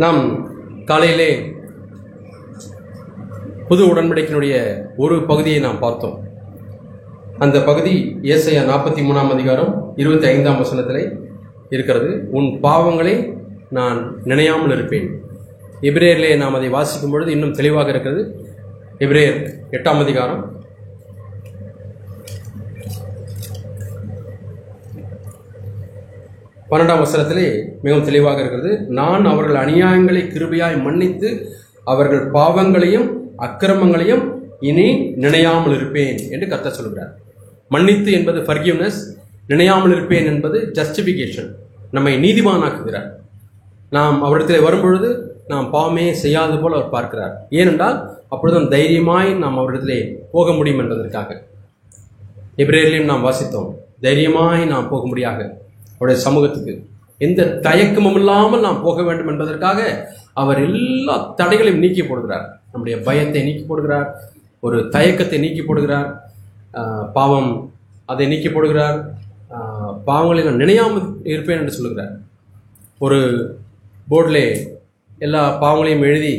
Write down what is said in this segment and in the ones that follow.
நாம் காலையிலே புது உடன்படிக்கையினுடைய ஒரு பகுதியை நாம் பார்த்தோம். அந்த பகுதி ஏசாயா 43ஆம் அதிகாரம் 25ஆம் வசனத்திலே இருக்கிறது. உன் பாவங்களை நான் நினையாமல் இருப்பேன். எபிரேயரிலே நாம் அதை வாசிக்கும் பொழுது இன்னும் தெளிவாக இருக்கிறது. எபிரேயர் 8ஆம் அதிகாரம் 12ஆம் வசனத்திலே மிகவும் தெளிவாக இருக்கிறது. நான் அவர்கள் அநியாயங்களை கிருபையாய் மன்னித்து அவர்கள் பாவங்களையும் அக்கிரமங்களையும் இனி நினையாமல் இருப்பேன் என்று கர்த்தர் சொல்கிறார். மன்னித்து என்பது ஃபர்கிவ்னஸ், நினையாமல் இருப்பேன் என்பது ஜஸ்டிஃபிகேஷன், நம்மை நீதிமானாக்குகிறார். நாம் அவரிடத்தில் வரும்பொழுது நாம் பாவமே செய்யாது போல் அவர் பார்க்கிறார். ஏனென்றால் அப்பொழுதும் தைரியமாய் நாம் அவரிடத்திலே போக முடியும் என்பதற்காக. எபிரேயரிலும் நாம் வாசித்தோம், தைரியமாய் நாம் போக முடியாக அவருடைய சமூகத்துக்கு எந்த தயக்கமும் இல்லாமல் நாம் போக வேண்டும் என்பதற்காக அவர் எல்லா தடைகளையும் நீக்கி போடுகிறார். நம்முடைய பயத்தை நீக்கி போடுகிறார், ஒரு தயக்கத்தை நீக்கி போடுகிறார், பாவம் அதை நீக்கி போடுகிறார், பாவங்களை நான் நினையாமல் இருப்பேன் என்று சொல்லுகிறார். ஒரு போர்டில் எல்லா பாவங்களையும் எழுதி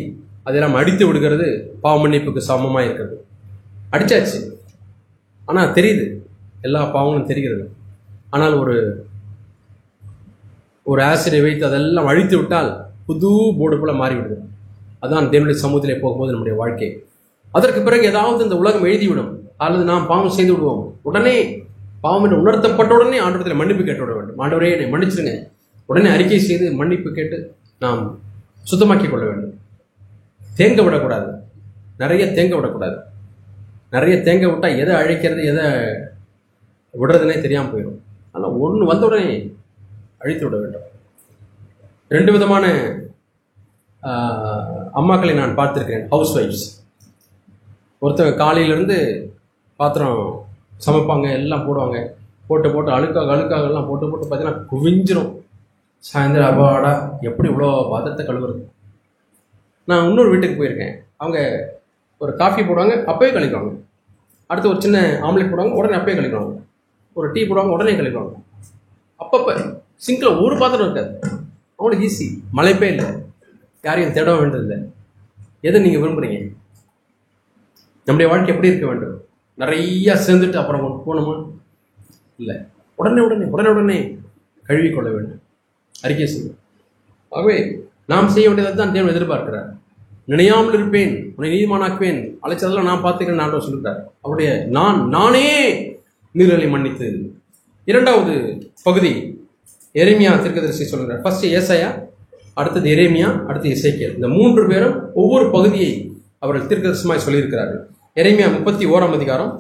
அதெல்லாம் அடித்து விடுகிறது பாவ மன்னிப்புக்கு சமமாக இருக்கிறது. அடித்தாச்சு, ஆனால் தெரியுது, எல்லா பாவங்களும் தெரிகிறது. ஆனால் ஒரு ஆசிடை வைத்து அதெல்லாம் அழித்து விட்டால் புது போர்டு போல மாறிவிடுது. அதுதான் தேவனுடைய சமூகத்திலே போகும்போது நம்முடைய வாழ்க்கை. அதற்கு பிறகு ஏதாவது இந்த உலகம் எழுதிவிடும், அல்லது நாம் பாவம் செய்து விடுவோம். உடனே பாவம் என்று உணர்த்தப்பட்ட உடனே ஆண்டவரத்தில் மன்னிப்பு கேட்டு விட வேண்டும். ஆண்டவரே என்னை மன்னிச்சிருங்க, உடனே அறிக்கை செய்து மன்னிப்பு கேட்டு நாம் சுத்தமாக்கி கொள்ள வேண்டும். தேங்க விடக்கூடாது, நிறைய தேங்க விடக்கூடாது. நிறைய தேங்க விட்டால் எதை அழைக்கிறது எதை விடுறதுனே தெரியாமல் போயிடும். ஆனால் ஒன்று வந்த உடனே அழித்து விட வேண்டும். 2 விதமான அம்மாக்களை நான் பார்த்துருக்கிறேன், ஹவுஸ் ஒய்ஃப்ஸ். ஒருத்தவங்க காலையிலேருந்து பாத்திரம் சமைப்பாங்க, எல்லாம் போடுவாங்க, போட்டு அழுக்காக எல்லாம் போட்டு பார்த்தீங்கன்னா குவிஞ்சிரும். சாயந்தரம் அபாடா எப்படி இவ்வளோ பாத்திரத்தை கழுவுறது. நான் இன்னொரு வீட்டுக்கு போயிருக்கேன், அவங்க ஒரு காஃபி போடுவாங்க, அப்போயே கழிக்குவாங்க. அடுத்து ஒரு சின்ன ஆம்லேட் போடுவாங்க, உடனே அப்போயே கழிக்குவாங்க. ஒரு டீ போடுவாங்க, உடனே கழிக்குவாங்க. அப்பப்போ சிங்கில் ஒரு பாத்திரம் இருக்காது. அவங்களுக்கு ஈஸி, மலைப்பே இல்லை, யாரையும் தேட வேண்டியதில்லை. எதை நீங்கள் விரும்புகிறீங்க? நம்முடைய வாழ்க்கை எப்படி இருக்க வேண்டும்? நிறையா சேர்ந்துட்டு அப்புறம் போகணுமா? இல்லை, உடனே கழுவிக்கொள்ள வேண்டும், அறிக்கை செய்யும். ஆகவே நாம் செய்ய வேண்டியதை தான் தேவன் எதிர்பார்க்கிறார். நினையாமல் இருப்பேன், உன்னை நீதிமானாக்குவேன், அழைச்சதெல்லாம் நான் பார்த்துக்கிறேன் ஆண்டவர் சொல்லிட்டார். அவருடைய நானே மீறலை மன்னித்து. 2வது பகுதி எரேமியா தீர்க்கதரிசி சொல்கிறார். ஃபர்ஸ்ட் ஏசாயா, அடுத்தது எரேமியா, அடுத்து எசேக்கியேல். இந்த 3 பேரும் ஒவ்வொரு பகுதியை அவர்கள் தீர்க்கதரிசனமாய் சொல்லியிருக்கிறார்கள். எரேமியா 31ஆம் அதிகாரம்,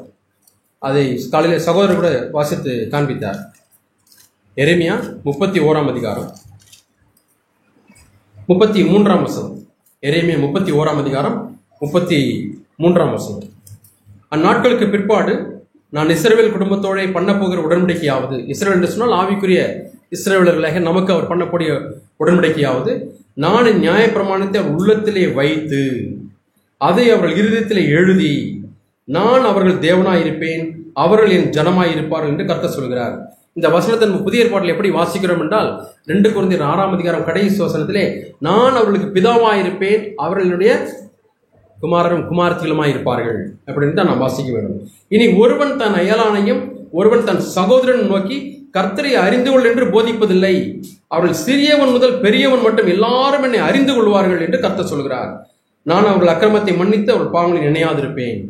அதை காலையில் சகோதரர் கூட வாசித்து காண்பித்தார். எரேமியா 31ஆம் அதிகாரம் 33ஆம் வசனம். எரேமியா 31ஆம் அதிகாரம் 33ஆம் வசனம். அந்நாட்களுக்கு பிற்பாடு நான் இஸ்ரவேல் குடும்பத்தோட பண்ண போகிற உடன்படிக்கையாவது, இஸ்ரவேல் என்று சொன்னால் ஆவிக்குரிய இஸ்ரவேலர்களாக நமக்கு அவர் பண்ணக்கூடிய உடன்படிக்கையாவது, நான் நியாயப்பிரமாணத்தை அவர் உள்ளத்திலே வைத்து அதை அவர்கள் இருதயத்திலே எழுதி நான் அவர்கள் தேவனாயிருப்பேன், அவர்கள் என் ஜனமாயிருப்பார்கள் என்று கர்த்தர் சொல்கிறார். இந்த வசனத்தை நம்ம புதிய ஏற்பாட்டில் எப்படி வாசிக்கிறோம் என்றால் 2 கொரிந்தியர் 6ஆம் அதிகாரம் கடைசி வசனத்திலே நான் அவர்களுக்கு பிதாவாயிருப்பேன், அவர்களுடைய குமாரரும் குமாரத்திகளுமாய் இருப்பார்கள் அப்படின்னு தான் நாம் வாசிக்க வேண்டும். இனி ஒருவன் தன் அயலானையும் ஒருவன் தன் சகோதரன் நோக்கி கர்த்தரை அறிந்து கொள் என்று போதிப்பதில்லை, அவர்கள் சிறியவன் முதல் பெரியவன் மட்டும் எல்லாரும் என்னை அறிந்து கொள்வார்கள் என்று கர்த்தர் சொல்கிறார். நான் அவர்கள் அக்கிரமத்தை மன்னித்து அவர்கள் பாவங்களை நினையாதிருப்பேன்.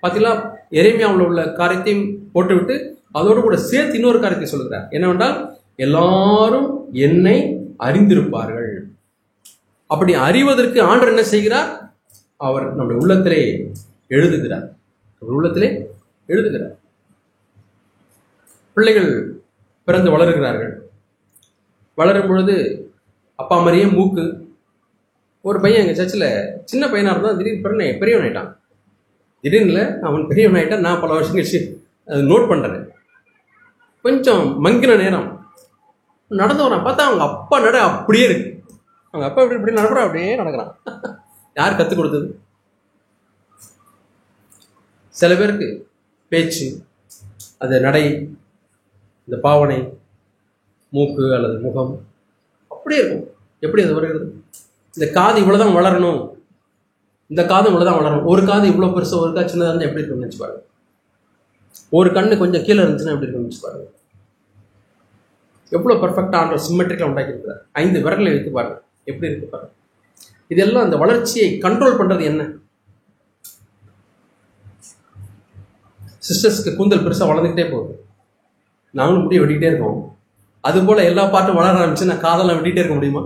பார்த்தீங்களா, எரேமியாவில் உள்ள காரியத்தையும் போட்டுவிட்டு அதோடு கூட சேர்த்து இன்னொரு காரியத்தை சொல்கிறார். என்னவென்றால் எல்லாரும் என்னை அறிந்திருப்பார்கள். அப்படி அறிவதற்கு ஆண்டவர் என்ன செய்கிறார்? அவர் நம்முடைய உள்ளத்திலே எழுதுகிறார். பிள்ளைகள் பிறந்து வளருகிறார்கள். வளரும் பொழுது அப்பா மாதிரியே மூக்கு. ஒரு பையன் எங்கள் சர்ச்சில் சின்ன பையனாக இருந்தால் திடீர்னு பெரியவன் ஆகிட்டான். திடீர்னு அவன் பெரியவன் ஆகிட்டான். நான் பல வருஷம் கழிச்சு அது நோட் பண்ணுறேன். கொஞ்சம் மங்கின நேரம் நடந்து வரான், பார்த்தா அவங்க அப்பா நட அப்படியே இருக்கு. அவங்க அப்பா இப்படி நடக்கிறான், அப்படியே நடக்கிறான். யார் கற்றுக் கொடுத்தது? சில பேருக்கு பேச்சு, அது நடை, இந்த பாவனை, மூக்கு அல்லது முகம் அப்படியே இருக்கும். எப்படி அது வருகிறது? இந்த காது இவ்வளவுதான் வளரணும், இந்த காது இவ்வளவுதான் வளரணும். ஒரு காது இவ்வளவு பெருசு, ஒரு காது சின்னதாக இருந்தால் எப்படி இருக்குன்னு நினைச்சு பாருங்க. ஒரு கண்ணு கொஞ்சம் கீழே இருந்துச்சுன்னா எப்படி இருக்குன்னு நினைச்சு பாருங்க. எவ்வளவு பெர்ஃபெக்டா ஆண்டவர் சிம்மெட்ரிக்கா உண்டாக்கி இருக்கிறார். 5 விரல்களை வைத்து பாருங்க எப்படி இருக்கு பாருங்க. இதெல்லாம் அந்த வளர்ச்சியை கண்ட்ரோல் பண்றது என்ன? சிஸ்டர்ஸ்க்கு கூந்தல் பெருசா வளர்ந்துக்கிட்டே போகுது, நாங்களும் முடிய வெட்டிக்கிட்டே இருக்கோம். அது போல எல்லா பாட்டும் வளர ஆரம்பிச்சுன்னா காதெல்லாம் வெட்டிகிட்டே இருக்க முடியுமா?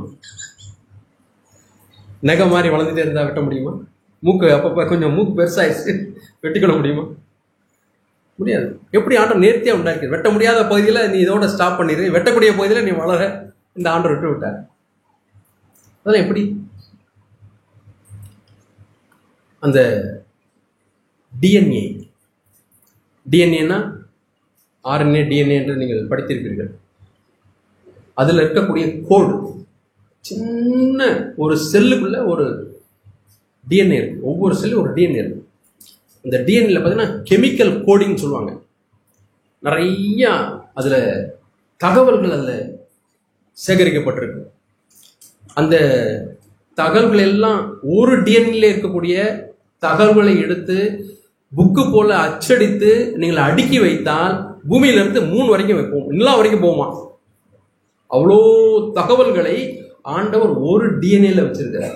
நகை மாதிரி வளர்ந்துட்டே இருந்தா வெட்ட முடியுமா? மூக்கு அப்பப்போ கொஞ்சம் மூக்கு பெருசாயிடுச்சு வெட்டிக்கொள்ள முடியுமா? முடியாது. எப்படி ஆண்டவர் நேர்த்தியா உண்டாக்கி, வெட்ட முடியாத பகுதியில் நீ இதோட ஸ்டாப் பண்ணிடு, வெட்டக்கூடிய பகுதியில் நீ வளர இந்த ஆண்டவர் விட்டு விட்டார். அதெல்லாம் எப்படி? அந்த டிஎன்ஏனா ஆர்என்ஏ டிஎன்ஏ என்று நீங்கள் படித்திருப்பீர்கள். அதில் இருக்கக்கூடிய கோடு, சின்ன ஒரு செல்லுக்குள்ள ஒரு டிஎன்ஏ இருக்கு. ஒவ்வொரு செல்லும் ஒரு டிஎன்ஏ இருக்கு. இந்த டிஎன்ஏல பார்த்தீங்கன்னா கெமிக்கல் கோடிங் சொல்லுவாங்க. நிறைய அதில் தகவல்கள் அதில் சேகரிக்கப்பட்டிருக்கு. அந்த தகவல்கள் எல்லாம் ஒரு டிஎன்ஏல இருக்கக்கூடிய தகவல்களை எடுத்து புக்கு போல அச்சடித்து நீங்கள் அடுக்கி வைத்தால் பூமியிலிருந்து 3 வரைக்கும் வைப்போம், நிலா வரைக்கும் போகுமா. அவ்வளோ தகவல்களை ஆண்டவர் ஒரு டிஎன்ஏல வச்சிருக்கிறார்.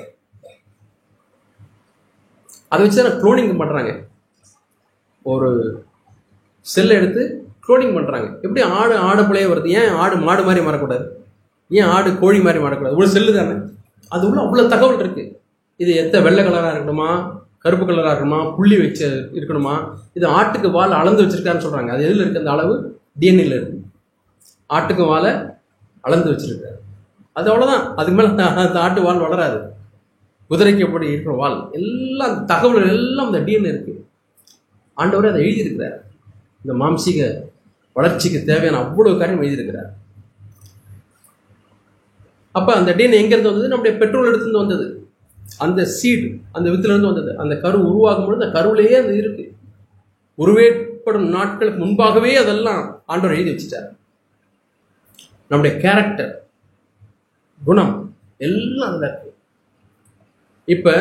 அதை வச்சுதான் குளோனிங் பண்றாங்க. ஒரு செல்லை எடுத்து குளோனிங் பண்றாங்க. எப்படி ஆடு பிள்ளைய வருது? ஏன் ஆடு மாடு மாதிரி மாறக்கூடாது? ஏன் ஆடு கோழி மாதிரி மாறக்கூடாது? ஒரு செல்லு தானே, அது உள்ள அவ்வளோ தகவல் இருக்கு. இது வெள்ளை கலராக இருக்கணுமா, கருப்பு கலராக இருக்கணுமா, புள்ளி வச்சு இருக்கணுமா, இது ஆட்டுக்கு வால் அளந்து வச்சிருக்காருன்னு சொல்றாங்க. அது எதில் இருக்கு? அந்த அளவு டிஎன்ஏல இருக்கு. ஆட்டுக்கு வாழை அளந்து வச்சிருக்காரு. அது அவ்வளோதான். அதுக்கு மேலே அந்த ஆட்டு வால் வளராது. குதிரைக்கு எப்படி இருக்கிற வால், எல்லாம் தகவல்கள் எல்லாம் அந்த டிஎன்ஏ இருக்கு. ஆண்டவரே அதை எழுதியிருக்கிறார். இந்த மாம்சீக வளர்ச்சிக்கு தேவையான அவ்வளவு காரியம் எழுதியிருக்கிறார். அப்ப அந்த டிஎன்ஏ எங்கிருந்து வந்தது? நம்முடைய பெட்ரோல் எடுத்துருந்து வந்தது. அந்த சீடு, அந்த வித்துல இருந்து வந்தது. அந்த கரு உருவாகும் பொழுது அந்த கருவிலேயே அது இருக்கு. உருவேற்படும் நாட்களுக்கு முன்பாகவே அதெல்லாம் ஆண்டவர் எழுதி வச்சுட்டார். நம்முடைய கேரக்டர், குணம் எல்லாம் அதுல இருக்கு. இப்ப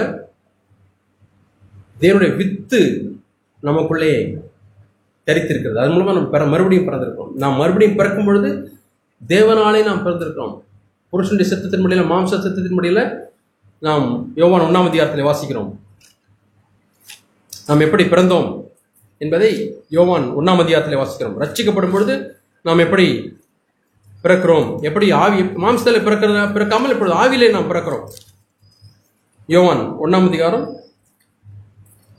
தேவனுடைய வித்து நமக்குள்ளே தரித்திருக்கிறது. அது மூலமா நம்ம மறுபடியும் பிறந்திருக்கோம். நாம் மறுபடியும் பிறக்கும் பொழுது தேவனாலே நாம் பிறந்திருக்கிறோம். புருஷனுடைய சித்தத்தின் முடியல, மாம்ச சித்தத்தின் முடியல. நாம் யோவான் 1ஆம் அதிகாரத்தில் வாசிக்கிறோம். நாம் எப்படி பிறந்தோம் என்பதை யோவான் 1ஆம் அதிகாரத்தில் வாசிக்கிறோம். ரட்சிக்கப்படும் பொழுது நாம் எப்படி பிறக்கிறோம், எப்படி ஆவி மாம்சத்தில் பிறக்காமல் இப்பொழுது ஆவியிலே நாம் பிறக்கிறோம். யோவான் 1ஆம் அதிகாரம்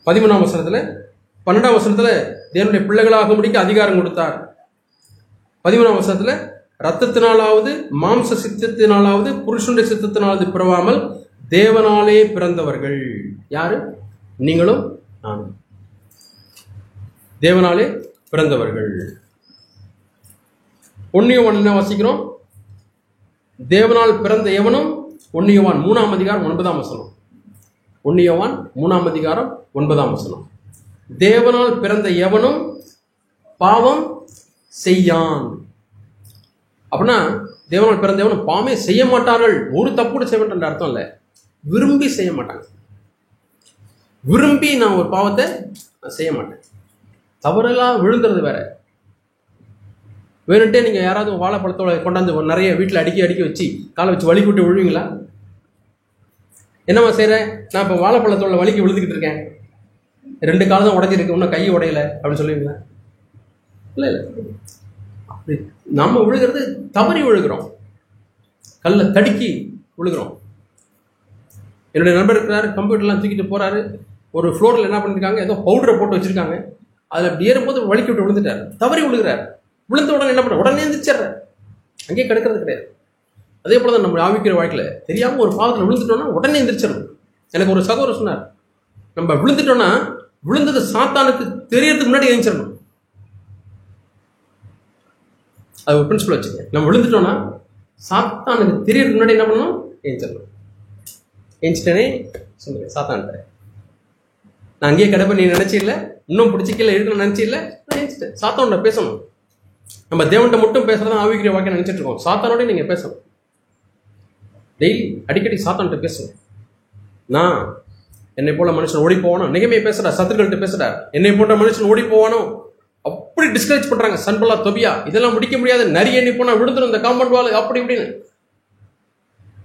13ஆம் வசனத்தில் 12ஆம் வசனத்தில் தேவனுடைய பிள்ளைகளாக முடிக்க அதிகாரம் கொடுத்தார். 13ஆம் வசனத்தில் ரத்தத்தினாலாவது மாம்ச சித்தத்தினாலாவது புருஷனுடைய சித்தத்தினாலாவது பிறவாமல் தேவனாலே பிறந்தவர்கள். யாரு? நீங்களும் நானும் தேவனாலே பிறந்தவர்கள். 1 யோவான் என்ன வாசிக்கிறோம்? தேவனால் பிறந்த எவனும் 1 யோவான் 3ஆம் அதிகாரம் 9ஆம் வசனம். 1 யோவான் 3ஆம் அதிகாரம் 9ஆம் வசனம். தேவனால் பிறந்த எவனும் பாவம் செய்யான். அப்படின்னா தேவனால் பிறந்த எவனும் பாவமே செய்ய மாட்டார்கள். ஒரு தப்பு கூட செய்ய மாட்டான் அர்த்தம் இல்லை. விரும்பி செய்ய மாட்டாங்க. விரும்பி நான் ஒரு பாவத்தை செய்ய மாட்டேன். தவறெல்லாம் விழுந்துறது வேற. வேணுட்டே நீங்க யாராவது வாழைப்பழத்தோட கொண்டாந்து நிறைய வீட்டில் அடுக்கி வச்சு காலை வச்சு வலிக்கு விட்டு விழுவீங்களா? என்னவா செய்யற? நான் இப்போ வாழைப்பழத்தோட வலிக்கு விழுந்துக்கிட்டு இருக்கேன், 2 காலம் தான் உடஞ்சிருக்கு, இன்னும் கை உடையல அப்படின்னு சொல்லுவீங்களா? இல்லை இல்லை. அப்படி நம்ம விழுகிறது தவறி விழுகிறோம், கல்லை தடுக்கி விழுகிறோம். என்னுடைய நண்பர் இருக்கிறாரு, கம்ப்யூட்டர்லாம் தூக்கிட்டு போறாரு. ஒரு ஃப்ளோரில் என்ன பண்ணிருக்காங்க, ஏதோ பவுடரை போட்டு வச்சிருக்காங்க. அதில் அப்படி ஏறும்போது வலிக்கு விட்டு விழுந்துட்டார், தவறி விழுகிறார். விழுந்த உடனே என்ன பண்ண, உடனே எந்திரிச்சிடுறாரு, அங்கேயே கிடக்கிறது கிடையாது. அதே போல தான் நம்ம ஆவிக்கிற வாழ்க்கையில் தெரியாமல் ஒரு பாவத்தில் விழுந்துட்டோம்னா உடனே எந்திரிச்சிடணும். எனக்கு ஒரு சகோதரர் சொன்னார், நம்ம விழுந்துட்டோம்னா விழுந்தது சாத்தானுக்கு தெரியறதுக்கு முன்னாடி எழுந்திரணும். அது ஒரு பிரின்சிபல் வச்சுக்க. நம்ம விழுந்துட்டோம்னா சாத்தானுக்கு தெரியறதுக்கு முன்னாடி என்ன பண்ணணும்? எழுந்திரணும். எழுந்துட்டேனே சொல்லுங்க சாத்தான்ட்ட, நான் அங்கேயே கிடப்ப நீ நினைச்சில்ல, இன்னும் பிடிச்சிக்கல இருக்கணும்னு நினைச்சில்ல, நான் எழுந்துட்டேன். சாத்தானோட பேசணும். நம்ம தேவன்கிட்ட மட்டும் பேசுறதா ஆவிக்கிற வாழ்க்கை நினைச்சிட்டு இருக்கோம். சாத்தானோட நீங்க பேசணும். டெய்லி அடிக்கடி சாத்தான்கிட்ட பேசுங்க. நான் என்னை போல மனுஷன் ஓடி போவானோ, நிகமையை பேசுறா, சத்துருக்கள்கிட்ட பேசுறா, என்னை போன்ற மனுஷன் ஓடி போவானோ, அப்படி டிஸ்கரேஜ் பண்றாங்க. சன்பல்லா, தொபியா, இதெல்லாம் முடிக்க முடியாது, நிறைய எண்ணி போனா விழுந்துடும் இந்த காம்பவுண்ட் வால், அப்படி இப்படின்னு.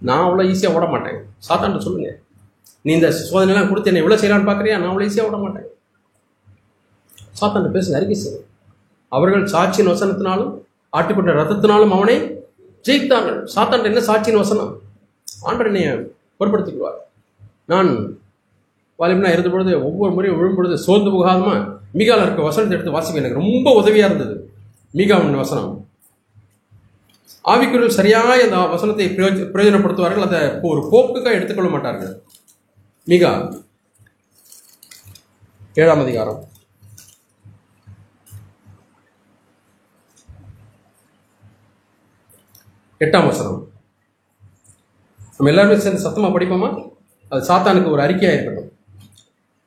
நான் அவ்வளோ ஈஸியாக ஓட மாட்டேன். சாத்தான்ட்டு சொல்லுங்க, நீ இந்த சோதனைலாம் கொடுத்து என்னை எவ்வளோ செய்யலான்னு பார்க்குறியா, நான் அவ்வளோ ஈஸியாக ஓட மாட்டேன். சாத்தான்ட்டு பேசுங்க, அறிக்கை செய்யுங்க. அவர்கள் சாட்சியின் வசனத்தினாலும் ஆட்டுப்பட்ட ரத்தத்தினாலும் அவனை ஜெயித்தார்கள். சாத்தான்ட்டு என்ன சாட்சியின் வசனம்? ஆண்டவர் என்னைய பொருட்படுத்திக்குவார். நான் வாலிபனா இருந்த பொழுது ஒவ்வொரு முறையும் விழும்பொழுது சோர்ந்து போகாதமா மீகால இருக்க வசனத்தை எடுத்து வாசிக்க எனக்கு ரொம்ப உதவியாக இருந்தது. மீகாவின் வசனம் ஆவிக்குரியர்கள் சரியாக அந்த வசனத்தை பிரயோஜனப்படுத்துவார்கள். அதை ஒரு போக்குக்காக எடுத்துக்கொள்ள மாட்டார்கள். மீகா 7ஆம் அதிகாரம் 8ஆம் வசனம். நம்ம எல்லாருமே சேர்ந்து சத்தமாக படிப்போமா? அது சாத்தானுக்கு ஒரு அறிக்கையாக இருக்கட்டும்.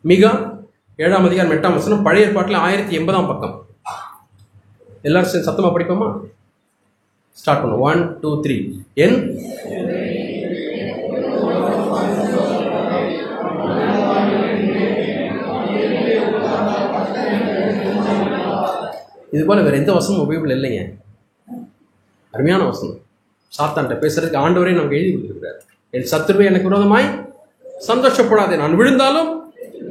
மீகா 7ஆம் அதிகாரம் 8ஆம் வசனம், பழைய ஏற்பாட்டில் 1080ஆம் பக்கம். எல்லாரும் சேர்ந்து சத்தமாக படிப்போமா? ஸ்டார்ட் பண்ணும். 1 2 3. என் இது போல வேற எந்த வசனமும் பைபிள் இல்லைங்க. அருமையான வசனம். சாத்தான்கிட்ட பேசுறதுக்கு ஆண்டவரே நமக்கு எழுதி கொடுத்திருக்கிறார். என் சத்துருவே எனக்கு விரோதமாய் சந்தோஷப்படாதே, நான் விழுந்தாலும்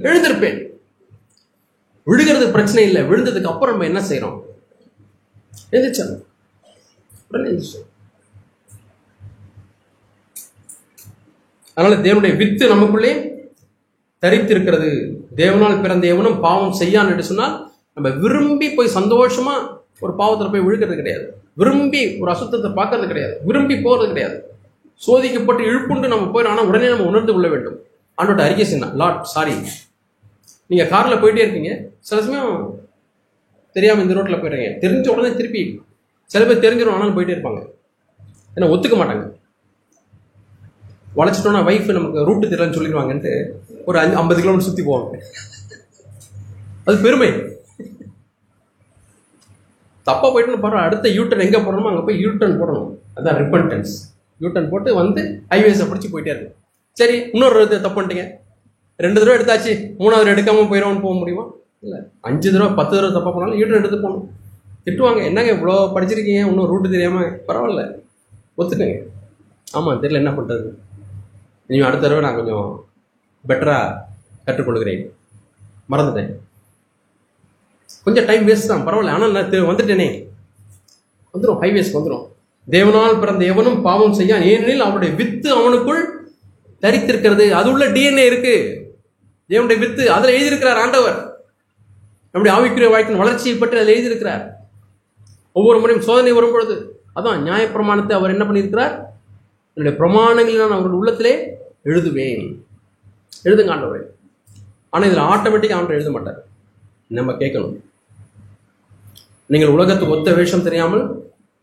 எழுந்திருப்பேன். விழுகிறது பிரச்சனை இல்லை, விழுந்ததுக்கு அப்புறம் நம்ம என்ன செய்யறோம்? எழுந்திரிச்சோம். அதனால தேவனுடைய வித்து நமக்குள்ளே தரித்திருக்கிறது. தேவனால் பிறந்த எவனும் பாவம் செய்யான்னு என்று சொன்னால், நம்ம விரும்பி போய் சந்தோஷமா ஒரு பாவத்தில் போய் விழுகிறது கிடையாது, விரும்பி ஒரு அசுத்தத்தை பார்க்கறது கிடையாது, விரும்பி போகிறது கிடையாது. சோதிக்கப்பட்டு இழுப்புண்டு நம்ம போயிடும். ஆனால் உடனே நம்ம உணர்ந்து கொள்ள வேண்டும். ஆண்டோட அறிக்கை செய்யணும், லார்ட் சாரி. நீங்கள் காரில் போயிட்டே இருக்கீங்க, சில சமயம் தெரியாமல் இந்த ரோட்டில் போயிடுறீங்க, தெரிஞ்ச உடனே திருப்பி சில பேர் தெரிஞ்சிடும் ஆனாலும் போயிட்டே இருப்பாங்க. ஏன்னா ஒத்துக்க மாட்டாங்க. வளைச்சிட்டோன்னா வைஃப் நமக்கு ரூட்டு தெரியலன்னு சொல்லிடுவாங்கன்ட்டு ஒரு 50 கிலோமீட்டர் சுற்றி போவாங்க. அது பெருமை. தப்பாக போயிட்டுன்னு போகிறோம், அடுத்த யூட்டன் எங்கே போடணுமோ அங்கே போய் யூட்டன் போடணும். அதுதான் ரிப்பன்டன்ஸ். யூட்டன் போட்டு வந்து ஹைவேஸை பிடிச்சி போயிட்டே இருக்கு. சரி, இன்னொரு தப்பு பண்ணிட்டீங்க, 2 தடவை எடுத்தாச்சு, 3வது எடுக்காமல் போயிடுவோம்னு போக முடியுமா? இல்லை, 5 தடவை 10 தடவை தப்பாக போனாலும் யூட்டன் எடுத்து போகணும். திட்டுவாங்க, என்னங்க இவ்வளோ படிச்சிருக்கீங்க இன்னும் ரூட்டு தெரியாமல். பரவாயில்ல, ஒத்துக்கங்க. ஆமாம் தெரியல, என்ன பண்ணுறது, நீங்கள் அடுத்த தடவை நான் கொஞ்சம் பெட்டராக கற்றுக்கொள்கிறேன், மறந்துட்டேன், கொஞ்சம் டைம் வேஸ்ட் தான், பரவாயில்ல, ஆனால் நான் வந்துட்டேனே. வந்துடும், ஹைவேஸ்க்கு வந்துடும். தேவனால் பிறந்த எவனும் பாவம் செய்யான், ஏனெனில் அவனுடைய வித்து அவனுக்குள் தரித்திருக்கிறது. அது உள்ள டிஎன்ஏ இருக்கு. தேவனுடைய வித்து அதில் எழுதியிருக்கிறார் ஆண்டவர். நம்முடைய ஆவிக்குரிய வாழ்க்கையின் வளர்ச்சியை பற்றி அதில் எழுதியிருக்கிறார். ஒவ்வொரு முறையும் சோதனை வரும்பொழுது அதான் நியாயப்பிரமாணத்தை அவர் என்ன பண்ணியிருக்கிறார், என்னுடைய பிரமாணங்களை நான் அவருடைய உள்ளத்திலே எழுதுவேன். எழுதுங்க ஆண்டவரே. ஆனால் இதில் ஆட்டோமேட்டிக்காக ஆண்டவர் எழுத மாட்டார், நம்ம கேட்கணும். நீங்கள் உலகத்துக்கு ஒத்த வேஷம் தெரியாமல்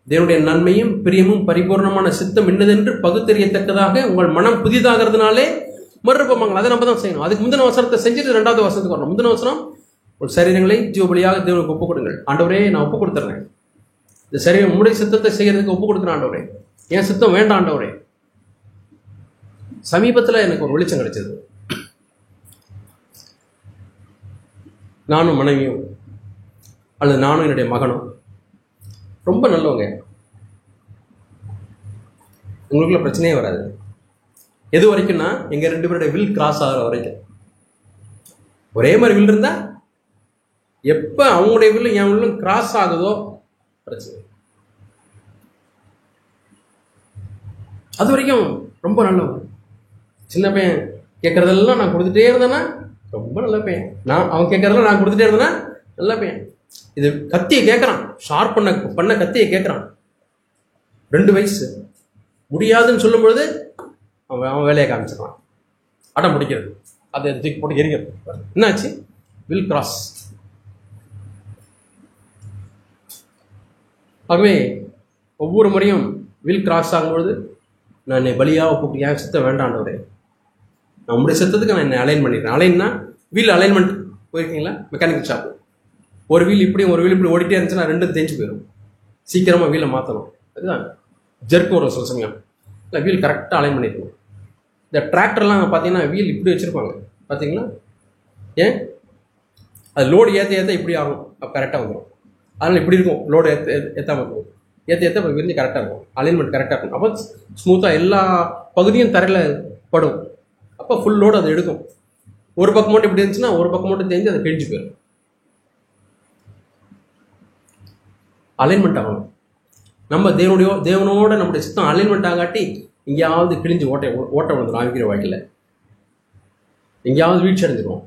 தேவனுடைய நன்மையும் பிரியமும் பரிபூர்ணமான சித்தம் என்னதென்று பகுத்தறியத்தக்கதாக உங்கள் மனம் புதிதாகிறதுனாலே மறுரூபமாங்கள். அதை நம்ம தான் செய்யணும். அதுக்கு முந்தின வசனத்தை செஞ்சுட்டு 2வது வசனத்துக்கு வரணும். முந்தின வசனம், ஒரு சரீரங்களை ஜீவபலியாக தேவனுக்கு ஒப்புக் கொடுங்கள். ஆண்டவரே, நான் ஒப்புக் கொடுத்துறேன், இந்த சரீரம் உங்களுடைய சித்தத்தை செய்யறதுக்கு ஒப்புக் கொடுக்குறேன் ஆண்டவரே, என் சித்தம் வேண்டாம் ஆண்டவரே. சமீபத்தில் எனக்கு ஒரு வெளிச்சம் கிடைச்சது. நானும் மனைவியும் அல்லது நானும் என்னுடைய மகனும் ரொம்ப நல்லவங்க. உங்களுக்குள்ள பிரச்சனையே வராது. எது வரைக்கும்னா, எங்க 2 பேருடைய வில் கிராஸ் ஆகிற வரைக்கும். ஒரே மாதிரி வில் இருந்தா எப்ப அவங்களுடைய வில்லும் என் வில்லும் கிராஸ் ஆகுதோ பிரச்சனை. அது வரைக்கும் ரொம்ப நல்லவங்க. சின்ன பையன் கேட்கறதெல்லாம் நான் கொடுத்துட்டே இருந்தேன்னா ரொம்ப நல்ல பையன். அவன் கேட்கறதெல்லாம் நான் கொடுத்துட்டே இருந்தேன்னா நல்ல பையன். இது கத்தியை கேட்கறான், ஷார்ப் பண்ண கத்தியை கேட்கறான். 2 வயசு. முடியாதுன்னு சொல்லும் பொழுது அவன் வேலையை காமிச்சிடறான், அடம் பிடிக்கிறது, அதை தூக்கி போட்டு எரிக்கிறது. என்னாச்சு? Will cross. ஆகவே ஒவ்வொரு முறையும் வில் கிராஸ் ஆகும்பொழுது நான் என்னை பலியாக போட்டு என் சித்தம் வேண்டாண்டவரே, நான் உங்களுடைய சித்தத்துக்கு நான் என்னை அலைன் பண்ணிடுறேன். அலைன்னா வீல் அலைன்மெண்ட் போயிருக்கீங்களா? Mechanical shop. ஒரு வீல் இப்படி ஒரு வீல் இப்படி ஓடிட்டே இருந்துச்சுன்னா 2 தேஞ்சு போயிடும். சீக்கிரமாக வீலை மாற்றணும். அதுதான் ஜெர்க்கு வரும் சில சமயம். இல்லை வீல் கரெக்டாக அலைன் பண்ணியிருக்கணும். இந்த டிராக்டர்லாம் பார்த்தீங்கன்னா வீல் இப்படி வச்சுருப்பாங்க பார்த்தீங்களா? ஏன் அது லோடு ஏற்ற இப்படி ஆகும், அப்போ கரெக்டாக வந்துடும். அதனால் இப்படி இருக்கும், லோடு ஏற்றாமல் இருக்கும், ஏற்ற இப்போ விரிஞ்சு கரெக்டாக இருக்கும், அலைன்மெண்ட் கரெக்டாக இருக்கும். அப்போ ஸ்மூத்தாக எல்லா பகுதியும் தரையில் படும். அப்போ ஃபுல் லோடு அதை எடுக்கும். ஒரு பக்கம் மட்டும் இப்படி இருந்துச்சுன்னா ஒரு பக்கம் மட்டும் தெரிஞ்சு அதை கிழிஞ்சு போயிடும். அலைன்மெண்ட் ஆகணும். நம்ம தேவனோட நம்முடைய சித்தம் அலைன்மெண்ட் ஆகாட்டி எங்கேயாவது கிழிஞ்சு ஓட்ட விழுந்துடும். ஆகிக்கிற வாழ்க்கையில் எங்கேயாவது வீழ்ச்சி அடைஞ்சிடும்,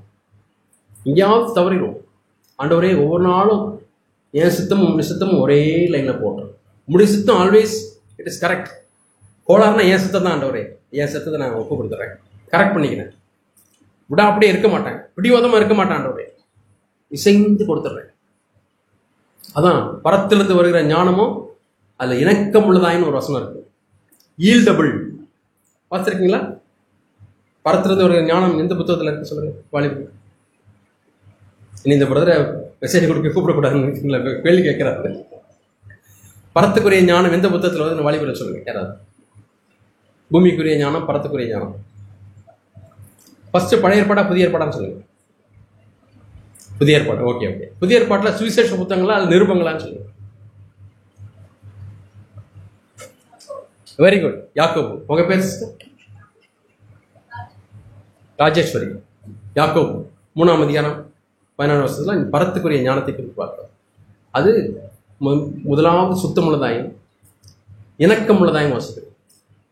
எங்கேயாவது தவறிடும். ஆண்டவரே ஒவ்வொரு நாளும் என் சித்தமும் உங்களுடைய சித்தமும் ஒரே லைனில் போட்டோம். உங்களுடைய சித்தம் ஆல்வேஸ் இட் இஸ் கரெக்ட். கோளாறுனா என் சித்தம் தான் ஆண்டவரே, என் சித்தத்தை நான் ஒப்பு கொடுத்துட்றேன், கரெக்ட் பண்ணிக்கிறேன், விடா அப்படியே இருக்க மாட்டேன், பிடிவாதமாக இருக்க மாட்டேன் ஆண்டவரே, இசைந்து கொடுத்துட்றேன். அதான் பரத்திலிருந்து வருகிற ஞானமும் அதில் இணக்கம் உள்ளதாயின்னு ஒரு வசனம் இருக்கு. ஈல்டபிள் பார்த்துருக்கீங்களா? பரத்திலிருந்து வருகிற ஞானம் எந்த புத்தகத்தில் இருக்கு சொல்லுங்க வாலிபு. இனி இந்த பிரதரை மெசேஜ் கொடுக்க கூப்பிடக்கூடாதுன்னு கேள்வி கேட்கிறாரு. பரத்துக்குரிய ஞானம் எந்த புத்தகத்தில் வந்து வாலிபுரை சொல்லுங்க யாராவது. பூமிக்குரிய ஞானம், பரத்துக்குரிய ஞானம். ஃபர்ஸ்ட் பழைய ஏற்பாடா புதிய ஏற்பாடான்னு சொல்லுங்க. புதிய ஏற்பாடு. Okay okay. புதிய ஏற்பாட்டில் சுவிசேஷ புத்தகங்களா அது நிருபங்களான்னு சொல்லுங்க. Very good. யாக்கோபு. உங்க பேர் சிஸ்டர்? ராஜேஸ்வரி. யாக்கோபு 3ஆம் அதிகாரம் 14 வருஷத்துல பரத்துக்குரிய ஞானத்தை குறித்து பார்க்கிறோம். அது முதலாவது சுத்தமுள்ளதாயும் இணக்கம் உள்ளதாயும் வாசிக்கிறது.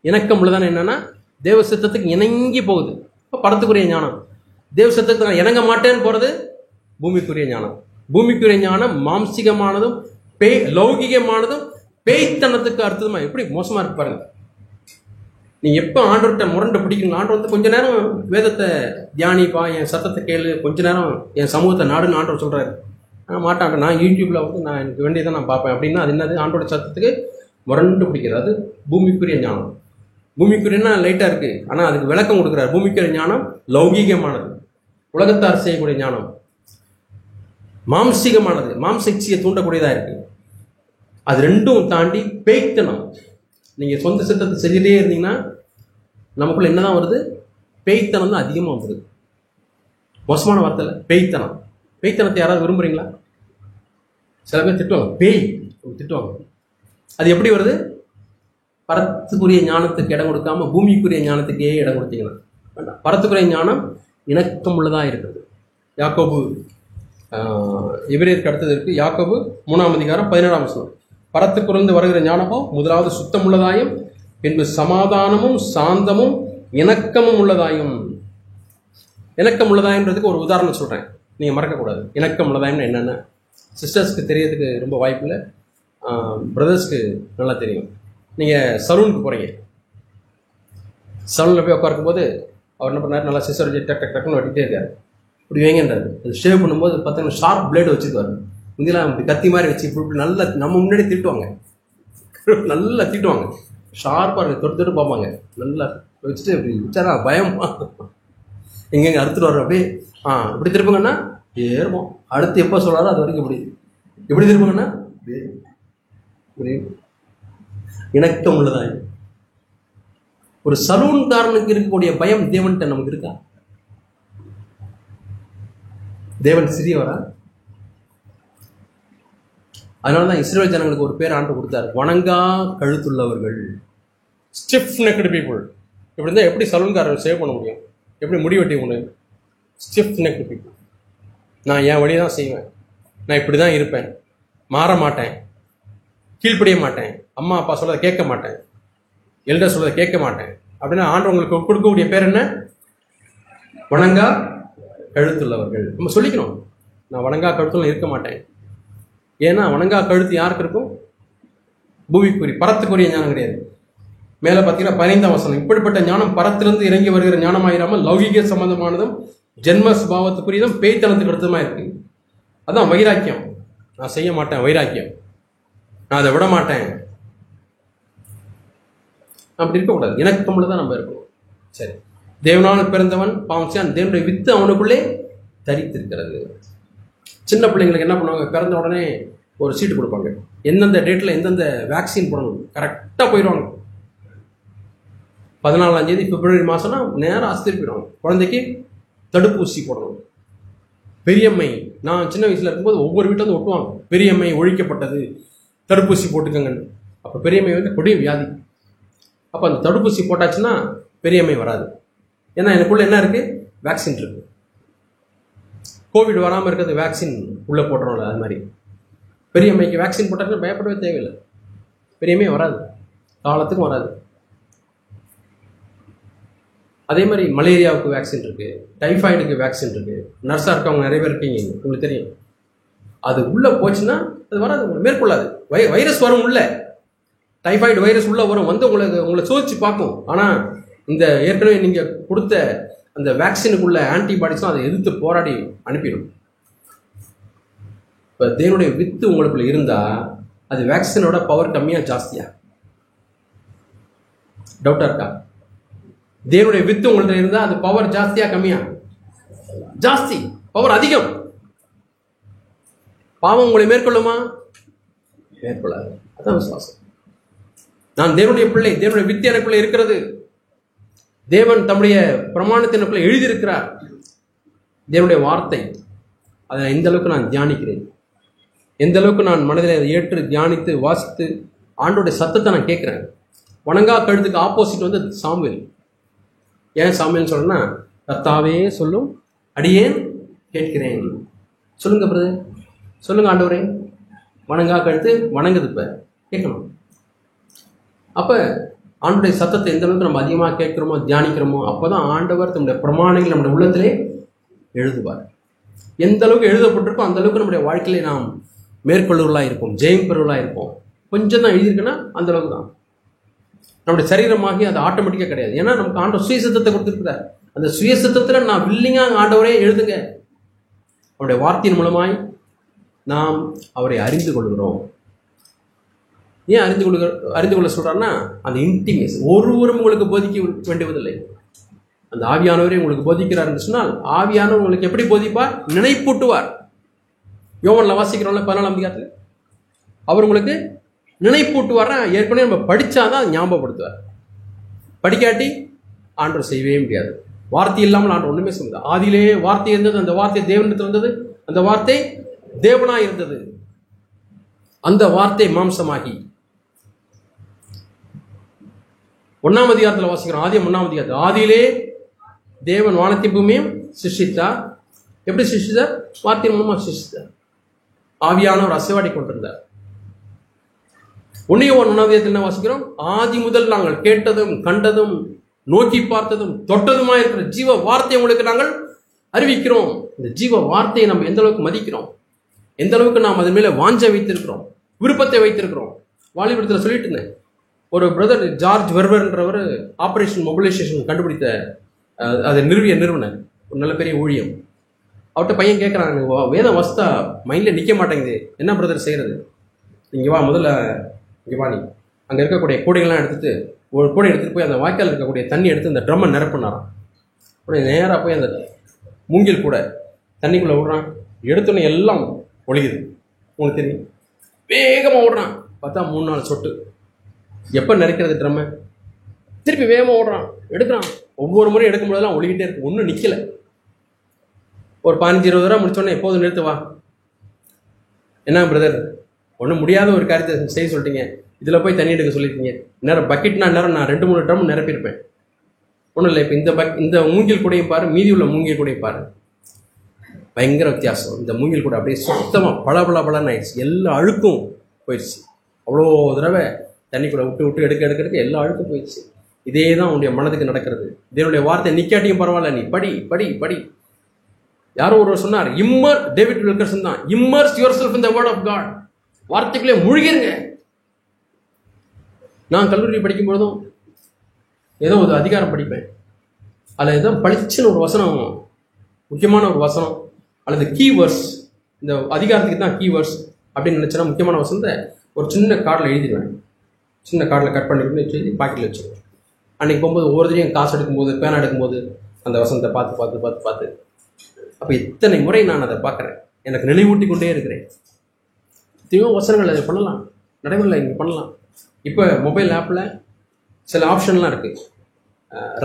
இணக்கம் உள்ளதான என்னன்னா தேவ சித்தத்துக்கு இணங்கி போகுது. இப்போ பரத்துக்குரிய ஞானம் தேவ சித்தத்துக்கு நான் இணங்க மாட்டேன்னு போறது பூமிக்குரிய ஞானம். பூமிக்குரிய ஞானம் மாம்சிகமானதும் லௌகிகமானதும் பேய்த்தனத்துக்கு அர்த்தமா எப்படி மோசமா இருக்கு பாருங்க. நீ எப்போ ஆண்டவர்கிட்ட முரண்டு பிடிக்கணும், ஆண்டவர் வந்து கொஞ்ச நேரம் வேதத்தை தியானிப்பா, என் சத்தத்தை கேளு, கொஞ்ச நேரம் என் சமூகத்தை நாடுன்னு ஆண்டவர் சொல்றாரு. நான் மாட்டான், நான் யூடியூப்ல வந்து நான் எனக்கு வேண்டியதை நான் பார்ப்பேன் அப்படின்னா அது என்னது? ஆண்டோட சத்தத்துக்கு முரண்டு பிடிக்கிறது. அது பூமிக்குரிய ஞானம். பூமிக்குரியன்னா லைட்டா இருக்கு, ஆனா அதுக்கு விளக்கம் கொடுக்குறாரு. பூமிக்குரிய ஞானம் லௌகீகமானது, உலகத்தார் செய்யக்கூடிய ஞானம் மாம்சிகமானது, மாம்சக்தியை தூண்டக்கூடியதா இருக்கு. அது ரெண்டும் தாண்டி பேய்த்தனம். நீங்க சொந்த சித்தத்தை செஞ்சுட்டே இருந்தீங்கன்னா நமக்குள்ள என்னதான் வருது? பேய்த்தனம் தான் அதிகமாக வருது. மோசமான வார்த்தையில பேய்த்தனம். பேய்த்தனத்தை யாராவது விரும்புறீங்களா? சில பேர் திட்டுவாங்க, பேய் திட்டுவாங்க. அது எப்படி வருது? பரத்துக்குரிய ஞானத்துக்கு இடம் கொடுக்காம பூமிக்குரிய ஞானத்துக்கே இடம் கொடுத்தீங்கன்னா வேண்டாம். பரத்துக்குரிய ஞானம் இணக்கம் உள்ளதா இருக்கிறது. யாக்கோபு எபிரேயருக்கு அடுத்தது இருக்கு. யாக்கோபு 3ஆம் அதிகாரம் 17ஆம் வசனம். பரத்துக்குருந்து வருகிற ஞானமோ முதலாவது சுத்தம் உள்ளதாயும் பின்பு சமாதானமும் சாந்தமும் இணக்கமும் உள்ளதாயும். இணக்கம் உள்ளதாயன்றதுக்கு ஒரு உதாரணம் சொல்றேன், நீங்க மறக்கக்கூடாது. இணக்கம் உள்ளதாயம்னு என்னென்ன சிஸ்டர்ஸ்க்கு தெரியறதுக்கு ரொம்ப வாய்ப்பு இல்லை, பிரதர்ஸ்க்கு நல்லா தெரியும். நீங்கள் சலூனுக்கு போகிறீங்க, சலூனில் போய் உட்காருக்கும் போது அவர் என்ன பண்ணார்? நல்லா சிஸ்டர் டக் டக் டக்குன்னு வெட்டிகிட்டே இருக்காரு. இப்படி வைங்கன்றாரு. அது ஷேவ் பண்ணும்போது பார்த்தீங்கன்னா ஷார்ப் பிளேடு வச்சுருக்காரு. முந்திலாம் அப்படி கத்தி மாதிரி வச்சு இப்படி நல்லா நம்ம முன்னாடி திட்டுவாங்க, நல்லா திட்டுவாங்க, ஷார்ப்பாக இருக்கு, தொட்டு தொட்டு பார்ப்பாங்க, நல்லா வச்சுட்டு இப்படி வச்சாரா பயம் எங்கெங்க அறுத்துட்டு வர்ற அப்படியே இப்படி திருப்புங்கன்னா ஏறுவோம். அடுத்து எப்போ சொல்கிறாரோ அது வரைக்கும் இப்படி திருப்புங்கன்னா இணக்கம் உள்ளதா? ஒரு சலூன்காரனுக்கு இருக்கக்கூடிய பயம் தேவன்கிட்ட நமக்கு இருக்கா? தேவன் சிறியவரா? அதனாலதான் இஸ்ரவேல் ஜனங்களுக்கு ஒரு பேர் ஆண்டு கொடுத்தாரு, வணங்கா கழுத்துள்ளவர்கள், ஸ்டிஃப் நெக்டு பீப்புள். இப்படி இருந்தால் எப்படி சலூன்காரர் சேவ் பண்ண முடியும்? எப்படி முடி வெட்டி முடியும்? Stiff necked people. நான் என் வழி தான் செய்வேன், நான் இப்படி தான் இருப்பேன், மாற மாட்டேன், கீழ்ப்படிய மாட்டேன், அம்மா அப்பா சொல்றதை கேட்க மாட்டேன், எல்டர் சொல்றதை கேட்க மாட்டேன் அப்படின்னா ஆண்டு உங்களுக்கு கொடுக்கக்கூடிய பேர் என்ன? வணங்கா கழுத்துள்ளவர்கள். நம்ம சொல்லிக்கணும், நான் வணங்கா கழுத்துல இருக்க மாட்டேன். ஏன்னா வணங்கா கழுத்து யாருக்கு இருக்கும்? பூமிக்குரிய பரத்துக்குரிய ஞானம் கிடையாது. மேல பார்த்தீங்கன்னா 15ஆம் வசனம், இப்படிப்பட்ட ஞானம் பரத்திலிருந்து இறங்கி வருகிற ஞானமாயிராமல் லௌகிக சம்பந்தமானதும் ஜென்ம சுபாவத்துக்குரியதும் பேய்த்தனத்துக்கு அடுத்ததுமா இருக்கு. அதான் வைராக்கியம். நான் செய்ய மாட்டேன், வைராக்கியம், நான் அதை விட மாட்டேன், அப்படி இருக்கக்கூடாது. இணக்கமுள்ளதான் நம்ம இருக்கணும். சரி, தேவனால் பிறந்தவன் பாவம், தேவனுடைய வித்து அவனுக்குள்ளே தரித்திருக்கிறது. சின்ன பிள்ளைங்களுக்கு என்ன பண்ணுவாங்க? பிறந்த உடனே ஒரு சீட்டு கொடுப்பாங்க, எந்தெந்த டேட்டில் எந்தெந்த வேக்சின் போடணும் கரெக்டாக போயிடுவாங்க. 14ஆம் தேதி பிப்ரவரி மாதம்னா நேரம் ஆஸ்பத்திரி போயிடும். குழந்தைக்கு தடுப்பூசி போடணும். பெரியம்மை, நான் சின்ன வயசில் இருக்கும்போது ஒவ்வொரு வீட்டில் வந்து ஒட்டுவாங்க, பெரியம்மை ஒழிக்கப்பட்டது, தடுப்பூசி போட்டுக்கங்கன்னு. அப்போ பெரியம்மை வந்து கொடிய வியாதி. அப்போ அந்த தடுப்பூசி போட்டாச்சுன்னா பெரியம்மை வராது. ஏன்னா எனக்குள்ள என்ன இருக்குது, வேக்சின் இருக்குது. கோவிட் வராமல் இருக்கிறது வேக்சின் உள்ளே போட்டுறோம்ல, அது மாதிரி பெரியம்மைக்கு வேக்சின் போட்டாச்சுன்னா பயப்படவே தேவையில்லை, பெரியம்மை வராது, காலத்துக்கும் வராது. அதே மாதிரி மலேரியாவுக்கு வேக்சின் இருக்குது, டைஃபாய்டுக்கு வேக்சின் இருக்குது. நர்ஸாக இருக்கவங்க நிறைய பேர் இருக்கீங்க, உங்களுக்கு தெரியும். அது உள்ளே போச்சுன்னா அது வராது, மேற்கொள்ளாது. வைரஸ் வரும் உள்ள, டைஃபாய்டு வைரஸ் உள்ளே வரும், வந்து உங்களை சோதிச்சு பார்க்கும். ஆனால் இந்த ஏற்கனவே நீங்கள் கொடுத்த அந்த வேக்சினுக்குள்ள ஆன்டிபாடிஸும் அதை எதிர்த்து போராடி அனுப்பிடும். இப்போ தேவனுடைய வித்து உங்களுக்குள்ள இருந்தால் அது வேக்சினோட பவர் கம்மியாக ஜாஸ்தியா? டவுட்டாக இருக்கா? தேவனுடைய வித்து உங்கள்கிட்ட இருந்தால் அது பவர் ஜாஸ்தியா கம்மியா? ஜாஸ்தி, பவர் அதிகம். பாவம் உங்களை மேற்கொள்ளுமா? மேற்கொள்ளாது. அதான் விசுவாசம். நான் தேவனுடைய பிள்ளை, தேவனுடைய வித்து எனக்குள்ள இருக்கிறது, தேவன் தம்முடைய பிரமாணத்தினுக்குள்ள எழுதியிருக்கிறார், தேவனுடைய வார்த்தை, அதை எந்த அளவுக்கு நான் தியானிக்கிறேன், எந்த அளவுக்கு நான் மனதில் அதை ஏற்று தியானித்து வாசித்து ஆண்டோடைய சத்தத்தை நான் கேட்குறேன். வணங்கா கழுத்துக்கு ஆப்போசிட் வந்து சாமுவேல். ஏன் சாமுவேல்னு சொல்றேன்னா, கர்த்தாவே சொல்லும் அடியேன் கேட்கிறேன். சொல்லுங்க பிரதர், சொல்லுங்க ஆண்டவரே. வணங்கா கழுத்து வணங்குது, இப்போ கேட்கணும். அப்போ ஆண்டுடைய சத்தத்தை எந்த அளவுக்கு நம்ம அதிகமாக கேட்குறோமோ தியானிக்கிறோமோ அப்போதான் ஆண்டவர் தம்முடைய பிரமாணங்கள் நம்முடைய உள்ளத்திலே எழுதுவார். எந்த அளவுக்கு எழுதப்பட்டிருக்கோ அந்த அளவுக்கு நம்முடைய வாழ்க்கையிலே நாம் மேற்கொள்ளுவர்களாக இருப்போம், ஜெயம் பெறுவர்களாக இருப்போம். கொஞ்சம் தான் எழுதியிருக்குன்னா அந்த அளவுக்கு தான். நம்முடைய சரீரமாகி அது ஆட்டோமேட்டிக்காக கிடையாது. ஏன்னா நமக்கு ஆண்டவர் சுயசத்தத்தை கொடுத்துருக்கிறார். அந்த சுயசத்தத்தில் நான் வில்லிங்காக ஆண்டவரே எழுதுங்க. அவருடைய வார்த்தையின் மூலமாய் நாம் அவரை அறிந்து கொள்கிறோம். ஏன் அறிந்து கொள்ள சொல்றாருன்னா, அந்த இன்டிமேசி ஒருவரும் உங்களுக்கு போதிக்க வேண்டுவதில்லை. அந்த ஆவியானவரே உங்களுக்கு போதிக்கிறார் என்று சொன்னால், ஆவியானவர் உங்களுக்கு எப்படி போதிப்பார்? நினைப்பூட்டுவார். யோவான்ல வாசிக்கிறோம்ல 14ஆம் அதிகாரத்தில், அவர் உங்களுக்கு நினைப்பூட்டுவார். ஏற்கனவே நம்ம படிச்சாதான் ஞாபகப்படுத்துவார். படிக்காட்டி ஆண்டவர் செய்யவே முடியாது. வார்த்தை இல்லாமல் ஆண்டவர் ஒண்ணுமே செய்ய முடியாது. ஆதியிலே வார்த்தை இருந்தது, அந்த வார்த்தை தேவனிடத்தில் இருந்தது, அந்த வார்த்தை தேவனாய் இருந்தது. அந்த வார்த்தை மாம்சமாகி 1ஆம் அதிகாரத்தில் வாசிக்கிறோம். ஆதியம் 1ஆம் அதிகாரத்தில், ஆதியிலே தேவன் வானத்தையும் பூமியையும் சிருஷ்டித்தார். எப்படி சிருஷ்டித்தார்? வார்த்தையின் மூலமாக சிருஷ்டித்தார். ஆவியானவர் அசைவாடி கொண்டிருந்தார். 1 யோவான் 1ஆம் அதிகாரத்தில் என்ன வாசிக்கிறோம்? ஆதி முதல் நாங்கள் கேட்டதும் கண்டதும் நோக்கி பார்த்ததும் தொட்டதுமா இருக்கிற ஜீவ வார்த்தை உங்களுக்கு நாங்கள் அறிவிக்கிறோம். இந்த ஜீவ வார்த்தையை நம்ம எந்த அளவுக்கு மதிக்கிறோம், எந்த அளவுக்கு நாம் அதன் மேலே வாஞ்சை வைத்திருக்கிறோம், விருப்பத்தை வைத்திருக்கிறோம். வாலிபுரத்தில் சொல்லிட்டு இருந்தேன், ஒரு பிரதர் ஜார்ஜ் வெர்வர்ன்றவர் ஆப்ரேஷன் மொபிலைசேஷன் கண்டுபிடித்த அதை நிறுவனர், ஒரு நல்ல பெரிய ஊழியம். அவர்கிட்ட பையன் கேட்குறாங்க, வேதம் வஸ்தா மைண்டில் நிற்க மாட்டேங்குது, என்ன பிரதர் செய்கிறது? இங்கே வா, முதல்ல இங்கே வா, நீ அங்கே இருக்கக்கூடிய கூடைகள்லாம் எடுத்துகிட்டு ஒரு கூடை எடுத்துகிட்டு போய் அந்த வாய்க்கால் இருக்கக்கூடிய தண்ணி எடுத்து அந்த ட்ரம்மை நிரப்பினாராம். உடனே நேராக போய் அந்த மூங்கில் கூட தண்ணிக்குள்ளே விடுறான். எடுத்தோன்னே எல்லாம் ஒழிக்குது. உங்களுக்கு தெரியும், வேகமாக ஓடுறான். பார்த்தா 3-4 சொட்டு. எப்போ நிறைக்கிறது ட்ரம்மை? திருப்பி வேகமாக ஓடுறான், எடுக்கிறான். ஒவ்வொரு முறையும் எடுக்கும் போதெல்லாம் ஒழிக்கிட்டே இருக்கு, ஒன்றும் நிற்கலை. ஒரு 15-20 தடவை முடிச்சோடனே எப்போதும் நிறுத்து வா. என்ன பிரதர், ஒன்றும் முடியாத ஒரு காரியத்தை செய்ய சொல்லிட்டீங்க, இதில் போய் தண்ணி எடுக்க சொல்லியிருக்கீங்க. நேரம் பக்கெட்னா நேரம் நான் 2-3 ட்ரம் நிரப்பியிருப்பேன். ஒன்றும் இல்லை, இப்போ இந்த மூங்கில் கூடையும் பாரு, மீதி உள்ள மூங்கில் கூடையும் பாரு, பயங்கர வித்தியாசம். இந்த மூங்கில் கூட அப்படியே சுத்தமாக பளபளன்னு ஆயிடுச்சு, எல்லா அழுக்கும் போயிடுச்சு. அவ்வளோ தடவை தண்ணிக்குள்ளே விட்டு எடுக்க எல்லா அழுக்கும் போயிடுச்சு. இதே தான் உன்னுடைய மனதுக்கு நடக்கிறது. இதனுடைய வார்த்தை நிற்காட்டியும் பரவாயில்ல, நீ படி படி படி. யாரோ ஒருவர் சொன்னார், டேவிட் வில்கர்சன் தான், immerse yourself in the word of God. வார்த்தைக்குள்ளே மூழ்கிருங்க. நான் கல்லூரி படிக்கும்பொழுதும் ஏதோ ஒரு அதிகாரம் படிப்பேன், அதில் ஏதோ பளிச்சுன்னு ஒரு வசனம், முக்கியமான ஒரு வசனம் அல்லது கீவேர்ட்ஸ், இந்த அதிகாரத்துக்கு தான் கீவேர்ட்ஸ் அப்படின்னு நினச்சேன்னா முக்கியமான வசனத்தை ஒரு சின்ன கார்டில் எழுதிடுவேன். சின்ன கார்டில் கட் பண்ணி எழுதி பாக்கெட்டில் வச்சுருவேன். அன்றைக்கி போகும்போது ஒவ்வொருத்தரையும் காசு எடுக்கும்போது, பேனா எடுக்கும்போது அந்த வசனத்தை பார்த்து அப்போ இத்தனை முறை நான் அதை பார்க்குறேன், எனக்கு நினைவூட்டி கொண்டே இருக்கிறேன். எத்தனையோ வசனங்கள் அதை பண்ணலாம், நடைமுறையில் இங்கே பண்ணலாம். இப்போ மொபைல் ஆப்பில் சில ஆப்ஷன்லாம் இருக்குது.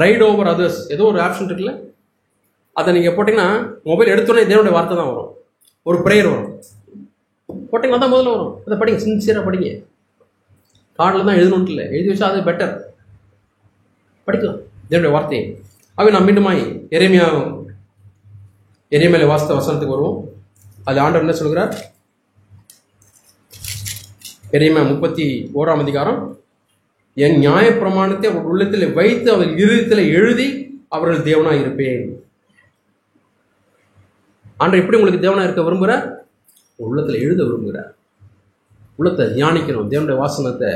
ரைட் ஓவர் அதர்ஸ் ஏதோ ஒரு ஆப்ஷன் இருக்குல்ல, அதை நீங்கள் போட்டிங்கன்னா மொபைல் எடுத்தோடனே தேவனுடைய வார்த்தை தான் வரும், ஒரு ப்ரேயர் வரும், போட்டிங்கன்னா தான் முதல்ல வரும். அதை படிங்க, சின்சியராக படிங்க. கார்டில் தான் எழுதணுன்ட்டு இல்லை, எழுதி வச்சா அது பெட்டர், படிக்கலாம் தேவனுடைய வார்த்தையை. அவை நான் மீண்டுமாய் எரேமியாவில் வாசித்த வசனத்துக்கு வருவோம். அது ஆண்டவர் என்ன சொல்கிறார்? எரேமியா 31ஆம் அதிகாரம். என் நியாயப்பிரமாணத்தை அவர் உள்ளத்தில் வைத்து அவர் இருதயத்தில் எழுதி அவர்கள் தேவனாக இருப்பேன். ஆண்டவர் எப்படி உங்களுக்கு தேவனாக இருக்க விரும்புகிறார்? உள்ளத்தில் எழுத விரும்புகிறார். உள்ளத்தை தியானிக்கணும், தேவனுடைய வாசனத்தை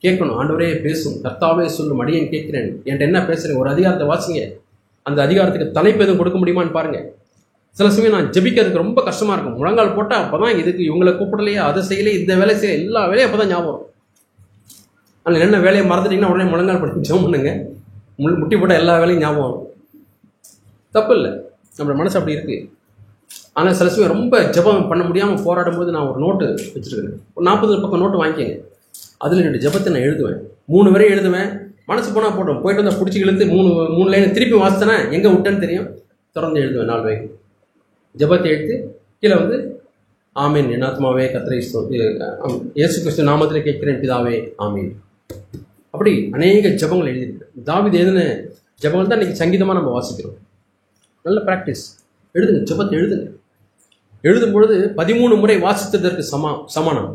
கேட்கணும். ஆண்டவரே பேசும், கர்த்தாவே சொல்லும், அடியேன் கேட்கிறேன், என்கிட்ட என்ன பேசுறேன், ஒரு அதிகாரத்தை வாசிங்க. அந்த அதிகாரத்துக்கு தலைப்பு எதுவும் கொடுக்க முடியுமான்னு பாருங்க. சில சமயம் நான் ஜெபிக்கிறதுக்கு ரொம்ப கஷ்டமா இருக்கும். முழங்கால் போட்டால் அப்பதான் இதுக்கு இவங்களை கூப்பிடலையே, அதை செய்யலையே, இந்த வேலை செய்ய, எல்லா வேலையும் அப்பதான் ஞாபகம். அதில் என்ன வேலையை மறந்துட்டீங்கன்னா உடனே முழங்கால் போட்டு ஜெபம் பண்ணுங்க, முட்டி போட்டால் எல்லா வேலையும் ஞாபகம் வரும். தப்பு இல்லை, நம்மளோட மனசு அப்படி இருக்கு. ஆனால் சில சமயம் ரொம்ப ஜெபம் பண்ண முடியாமல் போராடும் போது நான் ஒரு நோட்டு வச்சுருக்கிறேன். ஒரு 40 பக்கம் நோட்டு வாங்கிக்கங்க. அதில் என்னுடைய ஜெபத்தை நான் எழுதுவேன். 3 வரை எழுதுவேன். மனசு போனால் போட்டோம், போயிட்டு வந்தால் பிடிச்சி இழுத்து 3 லைன் திருப்பி வாசித்தேன்னா எங்கே விட்டேன்னு தெரியும். தொடர்ந்து எழுதுவேன் 4 வரைக்கும். ஜெபத்தை எழுத்து கீழே வந்து ஆமீன், என் ஆத்மாவே கர்த்தரை இயேசு கிறிஸ்து நாமத்தில் கேட்கிறேன் பிதாவே ஆமீன். அப்படி அநேக ஜெபங்கள் எழுதியிருக்கேன். தாவீது எழுதின ஜெபங்கள் தான் இன்றைக்கி சங்கீதமாக நம்ம வாசிக்கிறோம். நல்ல ப்ராக்டிஸ். எழுதுங்க, ஜெபத்தை எழுதுங்க. எழுதும் பொழுது 13 முறை வாசித்ததற்கு சமானம்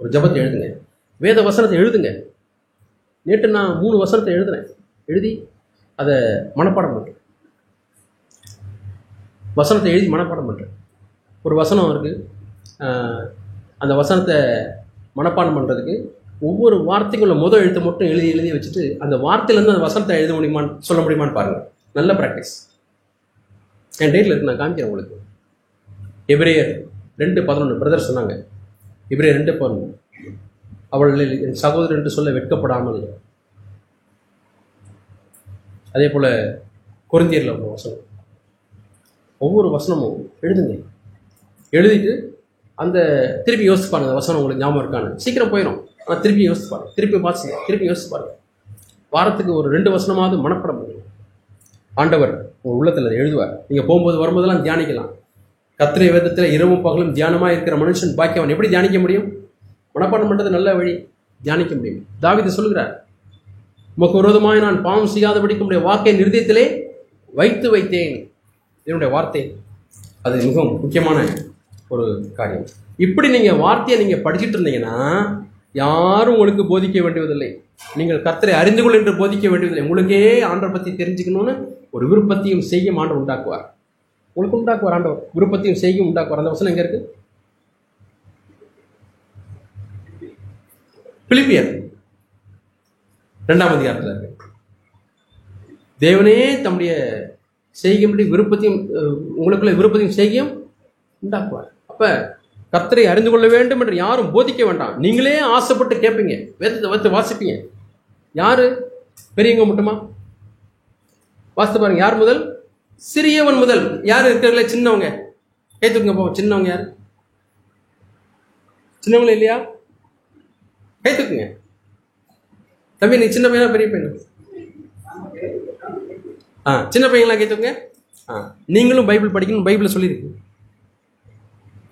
ஒரு ஜெபத்தை எழுதுங்க. வேத வசனத்தை எழுதுங்க. நேற்று நான் 3 வசனத்தை எழுதுனேன். எழுதி அதை மனப்பாடம் பண்ணுறேன். வசனத்தை எழுதி மனப்பாடம் பண்ணுறேன். ஒரு வசனம் இருக்குது, அந்த வசனத்தை மனப்பாடம் பண்ணுறதுக்கு ஒவ்வொரு வார்த்தைக்கும் உள்ள முதல் எழுத்து மட்டும் எழுதி வச்சுட்டு அந்த வார்த்தையிலேருந்து அந்த வசனத்தை எழுத முடியுமான்னு சொல்ல முடியுமான்னு பாருங்கள். நல்ல ப்ராக்டிஸ். என் டேட்டில் இருக்கு, நான் காமிக்கிறேன் உங்களுக்கு. எபிரேயர் 2:11 பிரதர் சொன்னாங்க. எபிரேயர் 2:11 அவள் என் சகோதரர் என்று சொல்ல வெட்கப்படாமல். அதே போல் கொரிந்தியரில் ஒரு வசனம். ஒவ்வொரு வசனமும் எழுதுங்க. எழுதிட்டு அந்த திருப்பி யோசிச்சு பாருங்க, அந்த வசனம் உங்களுக்கு ஞாபகம் இருக்கான்னு. சீக்கிரம் போயிடும், ஆனால் திருப்பி யோசிச்சு பாருங்க, திருப்பி வாசிங்க, திருப்பி யோசிச்சு பாருங்க. வாரத்துக்கு ஒரு 2 வசனமாவது மனப்பாடம் பண்ணுங்க. ஆண்டவர் உங்கள் உள்ளத்தில் எழுதுவார். நீங்கள் போகும்போது வரும்போதெல்லாம் தியானிக்கலாம். கர்த்தருடைய வேதத்தில் இரவும் பகலும் தியானமாக இருக்கிற மனுஷன் பாக்கியவன். எப்படி தியானிக்க முடியும்? மனப்பாடம் பண்ணுறது நல்ல வழி, தியானிக்க முடியும். தாவீது சொல்கிறார், உமக்கு விரோதமாய் நான் பாவம் செய்யாதபடிக்கு உடைய வாக்கை நிர்ணயத்திலே வைத்தேன். என்னுடைய வார்த்தை அது மிகவும் முக்கியமான ஒரு காரியம். இப்படி நீங்கள் வார்த்தையை நீங்கள் படிச்சுட்டு இருந்தீங்கன்னா யாரும் உங்களுக்கு போதிக்க வேண்டியதில்லை. நீங்கள் கர்த்தரை அறிந்து கொள் என்று போதிக்க வேண்டியதில்லை. உங்களுக்கே ஆண்டவரை பற்றி தெரிஞ்சுக்கணும்னு ஒரு விருப்பத்தையும் செய்யும் ஆண்டவர் உண்டாக்குவார். உங்களுக்கு உண்டாக்குவார் ஆண்டவர், விருப்பத்தையும் செய்யும் உண்டாக்குவார். அந்த வசனம் எங்கே இருக்கு? பிலிப்பியர் 2ஆம் அதிகாரத்தில் இருக்கு. தேவனே தம்முடைய செய்யும்படி விருப்பத்தையும் உங்களுக்குள்ள விருப்பத்தையும் செய்யும் உண்டாக்குவார். அப்ப கர்த்தரை அறிந்து கொள்ள வேண்டும் என்று யாரும் போதிக்க வேண்டாம். நீங்களே ஆசைப்பட்டு கேட்பீங்க, வேதத்தை வைத்து வாசிப்பீங்க. யாரு? பெரியவங்க மட்டுமா? வாசித்து பாருங்க. யார் முதல்? சிறியவன் முதல். யார் இருக்கிறதுல? சின்னவங்க கைத்துக்குங்க. போ, சின்னவங்க யார்? சின்னவங்களே இல்லையா? கைத்துக்குங்க. தம்பி நீ சின்ன பையனா பெரிய பையனா? சின்ன பையங்களா கைத்துக்குங்க. நீங்களும் பைபிள் படிக்கணும், பைபிளை சொல்லியிருக்கு.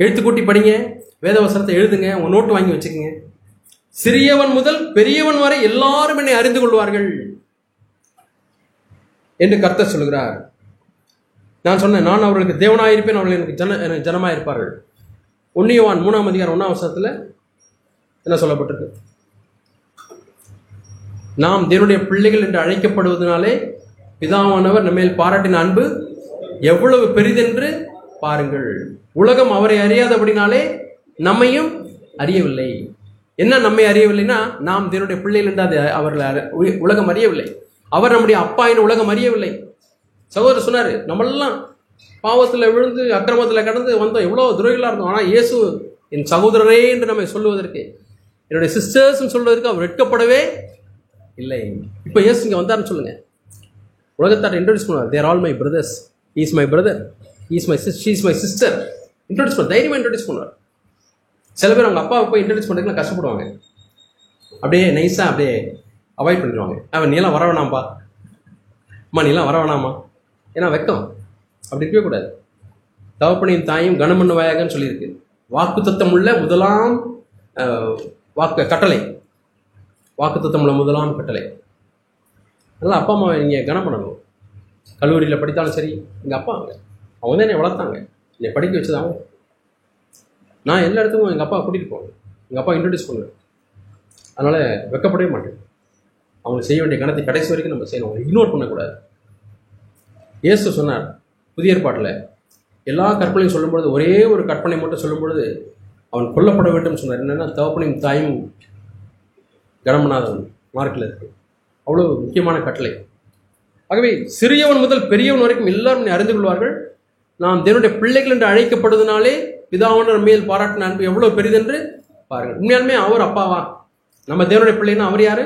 எழுத்துக்கூட்டி படிங்க, வேதவசனத்தை எழுதுங்க, உங்க நோட்டு வாங்கி வச்சுக்கோங்க. சிறியவன் முதல் பெரியவன் வரை எல்லாரும் என்னை அறிந்து கொள்வார்கள் என்று கர்த்தர் சொல்கிறார். நான் சொன்னேன், நான் அவர்களுக்கு தேவனாயிருப்பேன், அவர்கள் எனக்கு ஜனமாயிருப்பார்கள். 1 யோவான் 3ஆம் அதிகாரம் 1ஆம் வசனத்தில் என்ன சொல்லப்பட்டிருக்கு? நாம் தேவனுடைய பிள்ளைகள் என்று அழைக்கப்படுவதனாலே பிதாவானவர் நம்மேல் பாராட்டின அன்பு எவ்வளவு பெரிதென்று பாருங்கள். உலகம் அவரை அறியாதபடினாலே நம்மையும் அறியவில்லை. என்ன நம்மை அறியவில்லைன்னா, நாம் தேவனுடைய பிள்ளைகள் என்று அது அவர்கள் உலகம் அறியவில்லை. அவர் நம்முடைய அப்பா என்று உலகம் அறியவில்லை. சகோதரர் சொன்னார், நம்மெல்லாம் பாவத்தில் விழுந்து அக்கிரமத்தில் கடந்து வந்தோம், எவ்வளோ துரோகிகளாக இருந்தோம். ஆனால் இயேசு என் சகோதரரே என்று நம்மை சொல்லுவதற்கு, என்னுடைய சிஸ்டர்ஸ் சொல்வதற்கு அவர் வெட்கப்படவே இல்லை. இப்போ இயேசு இங்கே வந்தார்னு சொல்லுங்க. உலகத்தார் இன்ட்ரோடியூஸ் பண்ணுவார். They're all my brothers, he is my brother, he is my sister, she is my sister. Introduce பண்ண தைரியமாக இன்ட்ரோடியூஸ் பண்ணுவார். சில பேர் அவங்க அப்பாவை போய் இன்ட்ரோடியூஸ் பண்ணுறதுக்கு கஷ்டப்படுவாங்க. அப்படியே நைஸாக அப்படியே அவாய்ட் பண்ணிடுவாங்க. அவன் நீலாம் வர வேணாம்பா, அம்மா நீலாம் வர வேணாமா, ஏன்னா வெக்கம். அப்படி இருக்கவே கூடாது. தகப்பனையும் தாயும் கனம் பண்ணுவாயாகன்னு சொல்லியிருக்கு. வாக்கு தத்தம் உள்ள முதலாம் கட்டளை, வாக்கு தத்தம் உள்ள முதலாம் கட்டளை. அதனால் அப்பா அம்மாவை நீங்கள் கனம் பண்ணணும். கல்லூரியில் படித்தாலும் சரி, எங்கள் அப்பா அவங்க தான் என்னை வளர்த்தாங்க, என்னை படிக்க வச்சதாங்க. நான் எல்லா இடத்துக்கும் எங்கள் அப்பா கூட்டிகிட்டு போவேன், எங்கள் அப்பா இன்ட்ரடியூஸ் பண்ணுவேன். அதனால் வெக்கப்படவே மாட்டேன். அவங்க செய்ய வேண்டிய கணத்தை கடைசி வரைக்கும் நம்ம செய்யணும், இக்னோர் பண்ணக்கூடாது. இயேசு சொன்னார் புதிய ஏற்பாட்டில், எல்லா கற்பனையும் சொல்லும்பொழுது ஒரே ஒரு கற்பனை மட்டும் சொல்லும்பொழுது அவன் கொல்லப்பட வேண்டும் சொன்னார். என்னென்னா தகப்பனையும் தாயும் கனமனாதவன் மார்க்கில் இருக்கு. அவ்வளோ முக்கியமான கட்டளை. ஆகவே சிறியவன் முதல் பெரியவன் வரைக்கும் எல்லாரும் அறிந்து கொள்வார்கள், நாம் தேவனுடைய பிள்ளைகள் என்று அழைக்கப்படுவதனாலே பிதாவானவர் மேல் பாராட்டின அன்பு எவ்வளோ பெரிதென்று பாருங்கள். உண்மையாலுமே அவர் அப்பாவா? நம்ம தேவனுடைய பிள்ளைன்னா அவர் யாரு?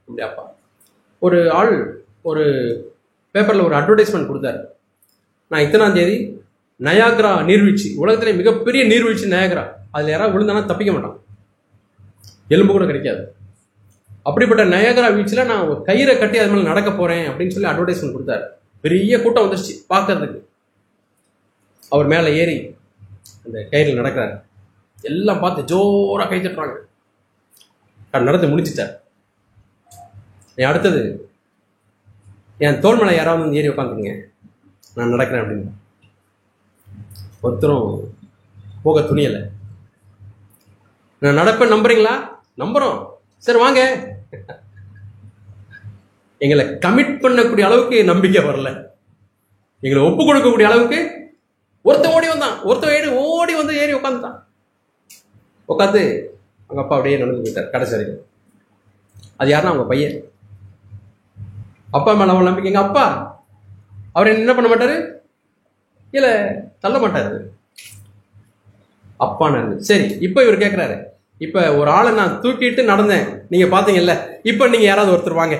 நம்முடைய அப்பா. ஒரு ஆள் ஒரு பேப்பரில் ஒரு அட்வர்டைஸ்மெண்ட் கொடுத்தாரு. நான் இத்தனாம் தேதி நயாகரா நீர்வீழ்ச்சி, உலகத்திலே மிகப்பெரிய நீர்வீழ்ச்சி நயாகரா, அதில் யாராவது விழுந்தானா தப்பிக்க மாட்டான், எலும்பு கூட கிடைக்காது. அப்படிப்பட்ட நயாகரா வீழ்ச்சியில் நான் கயிறை கட்டி அது மேலே நடக்க போகிறேன் அப்படின்னு சொல்லி அட்வர்டைஸ்மெண்ட் கொடுத்தாரு. பெரிய கூட்டம் வந்துருச்சு பார்க்கறதுக்கு. அவர் மேலே ஏறி அந்த கயிறில் நடக்கிறார். எல்லாம் பார்த்து ஜோராக கை தட்டுறாங்க. நடந்து முடிச்சுட்டார். அடுத்தது என் தோல் மேலே யாராவது வந்து ஏறி உட்காந்துருங்க, நான் நடக்கிறேன் அப்படின்னு. ஒருத்தரும் போக துணியலை. நான் நடப்பேன் நம்புறீங்களா? நம்புறோம், சரி வாங்க. எங்களை கமிட் பண்ணக்கூடிய அளவுக்கு நம்பிக்கை வரல, எங்களை ஒப்பு கொடுக்கக்கூடிய அளவுக்கு. ஒருத்தன் ஓடி வந்தான், ஒருத்தன் ஓடி வந்து ஏறி உட்காந்துட்டான். உட்காந்து அவங்க அப்பா அப்படியே நடந்து போயிட்டார் கடைசி வரைக்கும். அது யாருன்னா அவங்க பையன். அப்பா மேல அவன் நம்பிக்கை. எங்க அப்பா அவர் என்ன பண்ண மாட்டாரு, இல்ல தள்ள மாட்டாரு. அப்பா நடந்து. சரி, இப்ப இவர் கேட்கிறாரு, இப்ப ஒரு ஆளை நான் தூக்கிட்டு நடந்தேன், நீங்க பாத்தீங்கல்ல, இப்ப நீங்க யாராவது ஒருத்தர் வாங்க.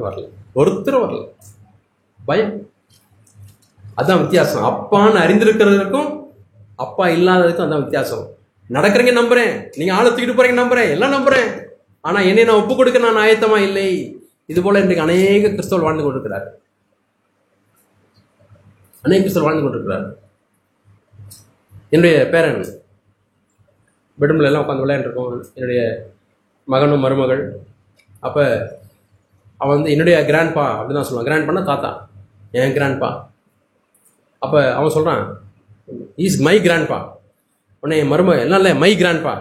வரல, ஒருத்தர் வரல. பயம். அதான் வித்தியாசம். அப்பான்னு அறிந்திருக்கிறதுக்கும் அப்பா இல்லாததுக்கும் அதான் வித்தியாசம். நடக்கிறீங்க நம்புறேன், நீங்க ஆளை தூக்கிட்டு போறீங்க நம்புறேன், எல்லாம் நம்புறேன், ஆனா என்னை நான் ஒப்பு கொடுக்க நான் ஆயத்தமா இல்லை. இது போல இன்றைக்கு அநேக கிறிஸ்தவர்கள் வாழ்ந்து கொண்டிருக்கிறார். அநேக கிறிஸ்தவர்கள் வாழ்ந்து கொண்டிருக்கிறார். என்னுடைய பேரன் பெட்ரூம்ல எல்லாம் உட்காந்து விளையாண்டுருக்கோம், என்னுடைய மகனும் மருமகள். அப்போ அவன் வந்து என்னுடைய கிராண்ட்பா அப்படி தான் சொல்லுவான். கிராண்ட்பான்னா தாத்தா, என் கிராண்ட்பா. அப்போ அவன் சொல்கிறான், இஸ் மை கிராண்ட்பா. உடனே என் மருமக எல்லாம் இல்லை மை கிராண்ட்பா.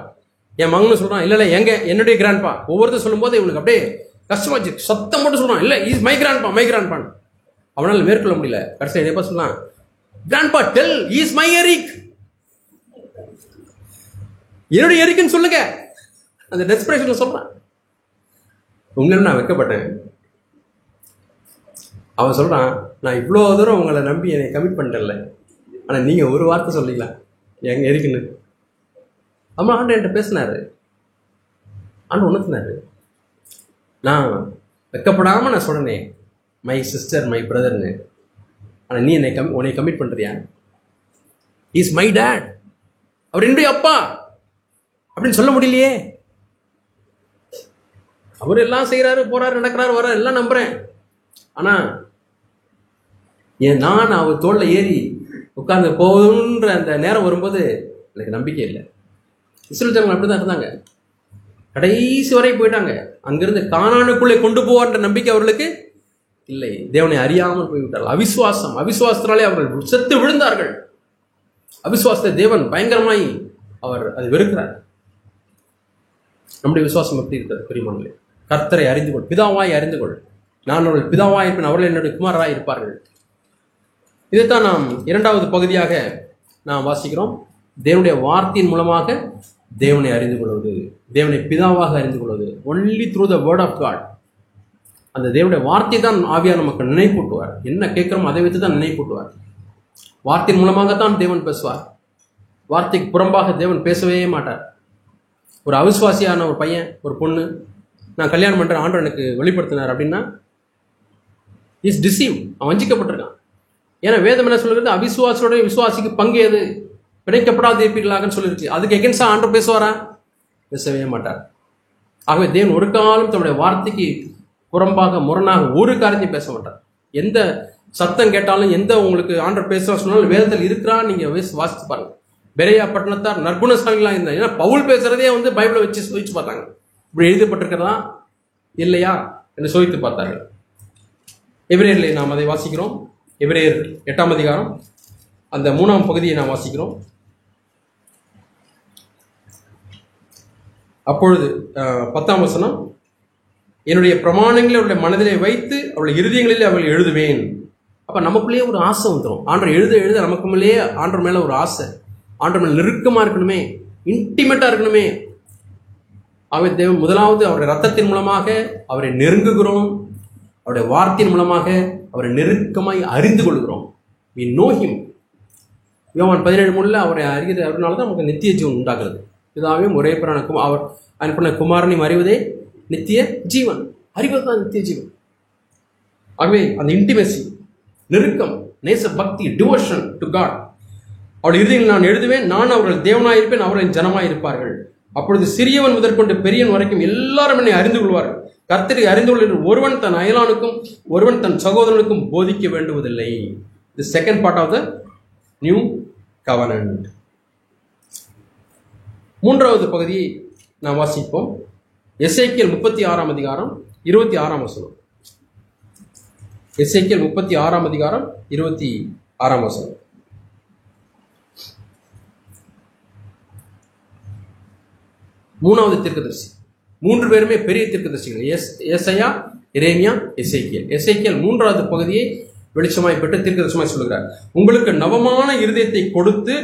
என் மகனும் சொல்கிறான், இல்லை இல்லை என்னுடைய கிராண்ட்பா. ஒவ்வொருத்தர் சொல்லும்போது இவனுக்கு அப்படியே கஷ்டமாச்சு, சத்தம் மட்டும் சொல்கிறான், இல்லை இஸ் மை கிராண்ட்பா, மை கிராண்ட்பான். அவனால் மேற்கொள்ள முடியல. கடைசியில் என்னப்பா சொல்லலாம், grandpa tell is my Eric, என்னுடைய எரிக்குன்னு சொல்லுங்க. அந்த டெஸ்பிரேஷன் சொல்றான். உங்களை நான் வைக்கப்பட்டேன். அவன் சொல்றான், நான் இவ்வளோ தூரம் உங்களை நம்பி என்னை கமிட் பண்ணிட்டேன்ல, ஆனால் நீங்க ஒரு வார்த்தை சொல்லிக்கலாம் எங்க எரிக்குன்னு. அம்மா ஆண்டு என்கிட்ட பேசினாரு, ஆண்டு உணர்த்தினாரு. நான் வைக்கப்படாம நான் சொன்னேன் மை சிஸ்டர் மை பிரதர்னு, ஆனால் நீ உன்னை கமிட் பண்றியா? இஸ் மை டேட், அவர் என்னுடைய அப்பா அப்படின்னு சொல்ல முடியலையே. அவர் எல்லாம் செய்யறாரு, போறாரு, நடக்கிறாரு, வர எல்லாம் நம்புறேன். ஆனா நான் அவர் தோல்ல ஏறி உட்கார்ந்து போகுன்ற அந்த நேரம் வரும்போது எனக்கு நம்பிக்கை இல்லை. இஸ்ரவேல் ஜனங்கள் அப்படிதான் இருந்தாங்க. கடைசி வரை போயிட்டாங்க. அங்கிருந்து கானானுக்குள்ளே கொண்டு போவார்ன்ற நம்பிக்கை அவர்களுக்கு இல்லை. தேவனை அறியாமல் போய்விட்டார்கள். அவிசுவாசத்தினாலே அவர்கள் செத்து விழுந்தார்கள். அவிசுவாசத்தை தேவன் பயங்கரமாய் அவர் அதை வெறுக்கிறார். நம்முடைய விசுவாசம் எப்படி இருக்கிறது பிரியமானவர்களே? கர்த்தரை அறிந்து கொள், பிதாவாய் அறிந்து கொள். நான் அவர்கள் பிதாவாய் இருப்பேன், அவர்கள் என்னுடைய குமாரராய் இருப்பார்கள். இதைத்தான் நாம் இரண்டாவது பகுதியாக நாம் வாசிக்கிறோம். தேவனுடைய வார்த்தையின் மூலமாக தேவனை அறிந்து கொள்வது, தேவனை பிதாவாக அறிந்து கொள்வது, only through the word of God. அந்த தேவனுடைய வார்த்தை தான் ஆவியார் நமக்கு நினைப்பூட்டுவார். என்ன கேட்கிறோம் அதை வைத்து தான் நினைப்பூட்டுவார். வார்த்தையின் மூலமாகத்தான் தேவன் பேசுவார். வார்த்தைக்கு புறம்பாக தேவன் பேசவே மாட்டார். ஒரு அவிசுவாசியான ஒரு பையன், ஒரு பொண்ணு, நான் கல்யாணம் பண்ணுற ஆண்டவர் எனக்கு வெளிப்படுத்தினார் அப்படின்னா இஸ் டிசீவ், அவன் வஞ்சிக்கப்பட்டிருக்கான். ஏன்னா வேதம் என்ன சொல்லுறது, அவிசுவாசியோட விசுவாசிக்கு பங்கு எது, பிணைக்கப்படாது இருப்பீர்களாக சொல்லிருக்கு. அதுக்கு எகென்ஸ்டா ஆண்டவர் பேசுவாரா? பேசவே மாட்டார். ஆகவே தேவன் ஒரு காலம் தன்னுடைய வார்த்தைக்கு புறம்பாக முரணாக ஒரு காரியத்தையும் பேச மாட்டார். எந்த சத்தம் கேட்டாலும், எந்த உங்களுக்கு ஆண்டவர் பேசுறா சொன்னாலும் வேதத்தில் இருக்கிறா நீங்க வாசித்து பாருங்க. பெரியா பட்டணத்தார் நற்குணசாலிகளா இருந்தாங்க. ஏன்னா பவுல் பேசுறதே பைபிளை வச்சு சோதிச்சு பார்த்தாங்க. இப்படி எழுதப்பட்டிருக்கிறதா இல்லையா என்று சோதித்து பார்த்தார்கள். எபிரேயர்ல நாம் அதை வாசிக்கிறோம். எபிரேயர் 8ஆம் அதிகாரம் அந்த 3ஆம் பகுதியை நாம் வாசிக்கிறோம். அப்பொழுது 10ஆம் வசனம், என்னுடைய பிரமாணங்களை அவருடைய மனதிலே வைத்து அவருடைய இருதயங்களிலே அவர்கள் எழுதுவேன். அப்ப நமக்குள்ளேயே ஒரு ஆசை வந்துடும். ஆண்டவர் எழுத எழுத நமக்குள்ளேயே ஆண்டவர் மேல ஒரு ஆசை, ஆண்டவர் மேல நெருக்கமா இருக்கணுமே, இன்டிமேட்டா இருக்கணுமே. அவர் தேவன் முதலாவது அவருடைய ரத்தத்தின் மூலமாக அவரை நெருங்குகிறோம், அவருடைய வார்த்தையின் மூலமாக அவரை நெருக்கமாய் அறிந்து கொள்கிறோம். we know him. யோவான் 17:3 அவரை அறிகிறது, அவர்னால தான் நமக்கு நித்திய ஜீவன் உண்டாகிறது. இதாகவும் ஒரே பிரான அவர் அனுப்பின குமாரனையும் அறிவதே நித்திய ஜீவன். அறிவது தான் நித்திய ஜீவன். ஆகவே அந்த இன்டிமேசி, நெருக்கம், நேச பக்தி, டிவோஷன் டு காட் அவருடைய இறுதியில் நான் எழுதுவேன். நான் அவர்கள் தேவனாயிருப்பேன், அவர்களின் ஜனமாயிருப்பார்கள். அப்பொழுது சிறியவன் முதற்கொண்டு பெரியவன் வரைக்கும் எல்லாரும் என்னை அறிந்து கொள்வார்கள். கர்த்தரை அறிந்து கொள்ள ஒருவன் தன் அயலானுக்கும் ஒருவன் தன் சகோதரனுக்கும் போதிக்க வேண்டுவதில்லை. The second part of the new covenant. மூன்றாவது பகுதியை நாம் வாசிப்போம். எசேக்கியேல் 36ஆம் அதிகாரம் 26ஆம் வசனம். எசேக்கியேல் 36ஆம் அதிகாரம் 26ஆம் வசனம். மூணாவது தீர்க்கதரிசி. 3 பேருமே பெரிய தீர்க்கதரிசிகள். ஏசாயா, எரேமியா, எசேக்கியேல். எசேக்கியேல் 3வது பகுதியை வெளிச்சமாய் பெற்று தீர்க்கதரிசனமாய் சொல்லுகிறார். உங்களுக்கு நவமான இருதயத்தை கொடுத்து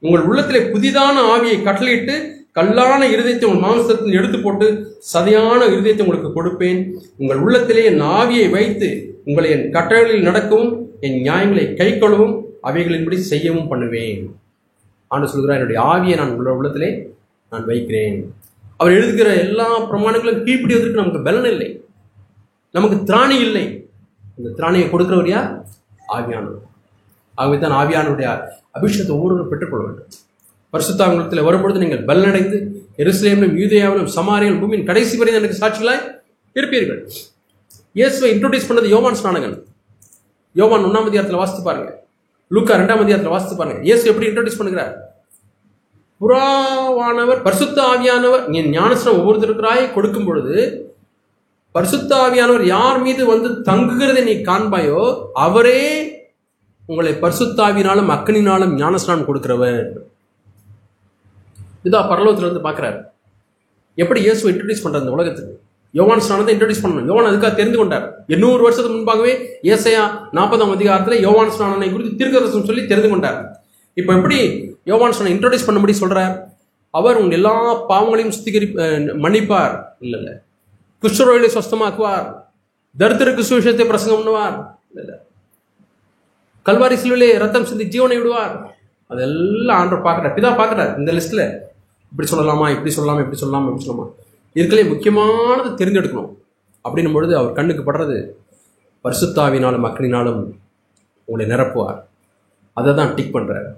உங்கள் உள்ளத்திலே புதிதான ஆவியை கட்டளையிட்டு கல்லான இருதயத்தை உங்கள் மாம்சத்தில் எடுத்து போட்டு சதையான இருதயத்தை உங்களுக்கு கொடுப்பேன். உங்கள் உள்ளத்திலே என் ஆவியை வைத்து உங்களை என் கட்டளைகளில் நடக்கவும் என் நியாயங்களை கை கொள்ளவும் அவைகளின்படி செய்யவும் பண்ணுவேன். ஆண்டு சொல்கிறார், என்னுடைய ஆவியை நான் உள்ளத்திலே நான் வைக்கிறேன். அவர் எழுதுகிற எல்லா பிரமாணங்களும் கீழ்ப்படிவதற்கு நமக்கு பலன் இல்லை, நமக்கு திராணி இல்லை. இந்த திராணியை கொடுக்கிறவர் யார்? ஆவியானவர். ஆகவே தான் ஆவியானவருடைய அபிஷேகத்தை ஒவ்வொருவரும் பெற்றுக்கொள்ள வேண்டும். பரிசுத்தாவிடத்தில் வரும்பொழுது நீங்கள் பலனடைந்து எருசலேமிலும் யூதேயாவிலும் சமாரியாவிலும் பூமியின் கடைசி வரை எனக்கு சாட்சிகளாய் இருப்பீர்கள். இயேசுவை இன்ட்ரோடியூஸ் பண்ணது யோவான் ஸ்நானகன். யோவான் 1ஆம் அதிகாரத்தில் வாசித்து பாருங்க, லூக்கா 2ஆம் அதிகாரத்தில் வாசித்து பாருங்க. இயேசு எப்படி இன்ட்ரோடியூஸ் பண்ணுகிறார்? புறாவானவர் பரிசுத்த ஆவியானவர் நீ ஞானஸ்நானம் ஒவ்வொருத்தருக்காய் கொடுக்கும் பொழுது பரிசுத்த ஆவியானவர் யார் மீது தங்குகிறதை நீ காண்பாயோ அவரே உங்களை பரிசுத்தாவினாலும் அக்கனினாலும் ஞானஸ்நானம் கொடுக்கிறவர். இதான் பரலோகத்துல பார்க்கிறார். எப்படி இயேசுவை இன்ட்ரோடியூஸ் பண்றாரு இந்த உலகத்துக்கு? யோவான் ஸ்நானத்தை இன்ட்ரோடியூஸ் பண்ணணும். யோவான் அதுக்காக தெரிந்து கொண்டார். 800 வருஷத்துக்கு முன்பாகவே ஏசாயா 40ஆம் அதிகாரத்தில் யோவான் ஸ்நானனை குறித்து தீர்க்கதரிசனம் சொல்லி தெரிந்து கொண்டார். இப்போ எப்படி யோவான் ஸ்நானம் இன்ட்ரோடியூஸ் பண்ணும்படி சொல்றார்? அவர் உங்கள் எல்லா பாவங்களையும் மன்னிப்பார், இல்ல குஷ்டரோகிகளை சுஸ்தமாக்குவார், தரித்திரருக்கு சுவிசேஷத்தை பிரசங்கம் பண்ணுவார், இல்ல கல்வாரி சிலுவிலே ரத்தம் சிந்தி ஜீவனை விடுவார். அதெல்லாம் ஆண்டவர் பார்க்கிறார், பிதா பார்க்கிறார். இந்த லிஸ்ட்ல இப்படி சொல்லலாமா, இப்படி சொல்லலாமா, இப்படி சொல்லலாமா, இப்படி சொல்லலாமா, இதுக்குள்ளே முக்கியமானது தெரிந்தெடுக்கணும். அப்படின்னும் பொழுது அவர் கண்ணுக்கு படுறது பரிசுத்தாவினாலும் அக்கனினாலும் உங்களை நிரப்புவார். அதை தான் டிக் பண்றார்.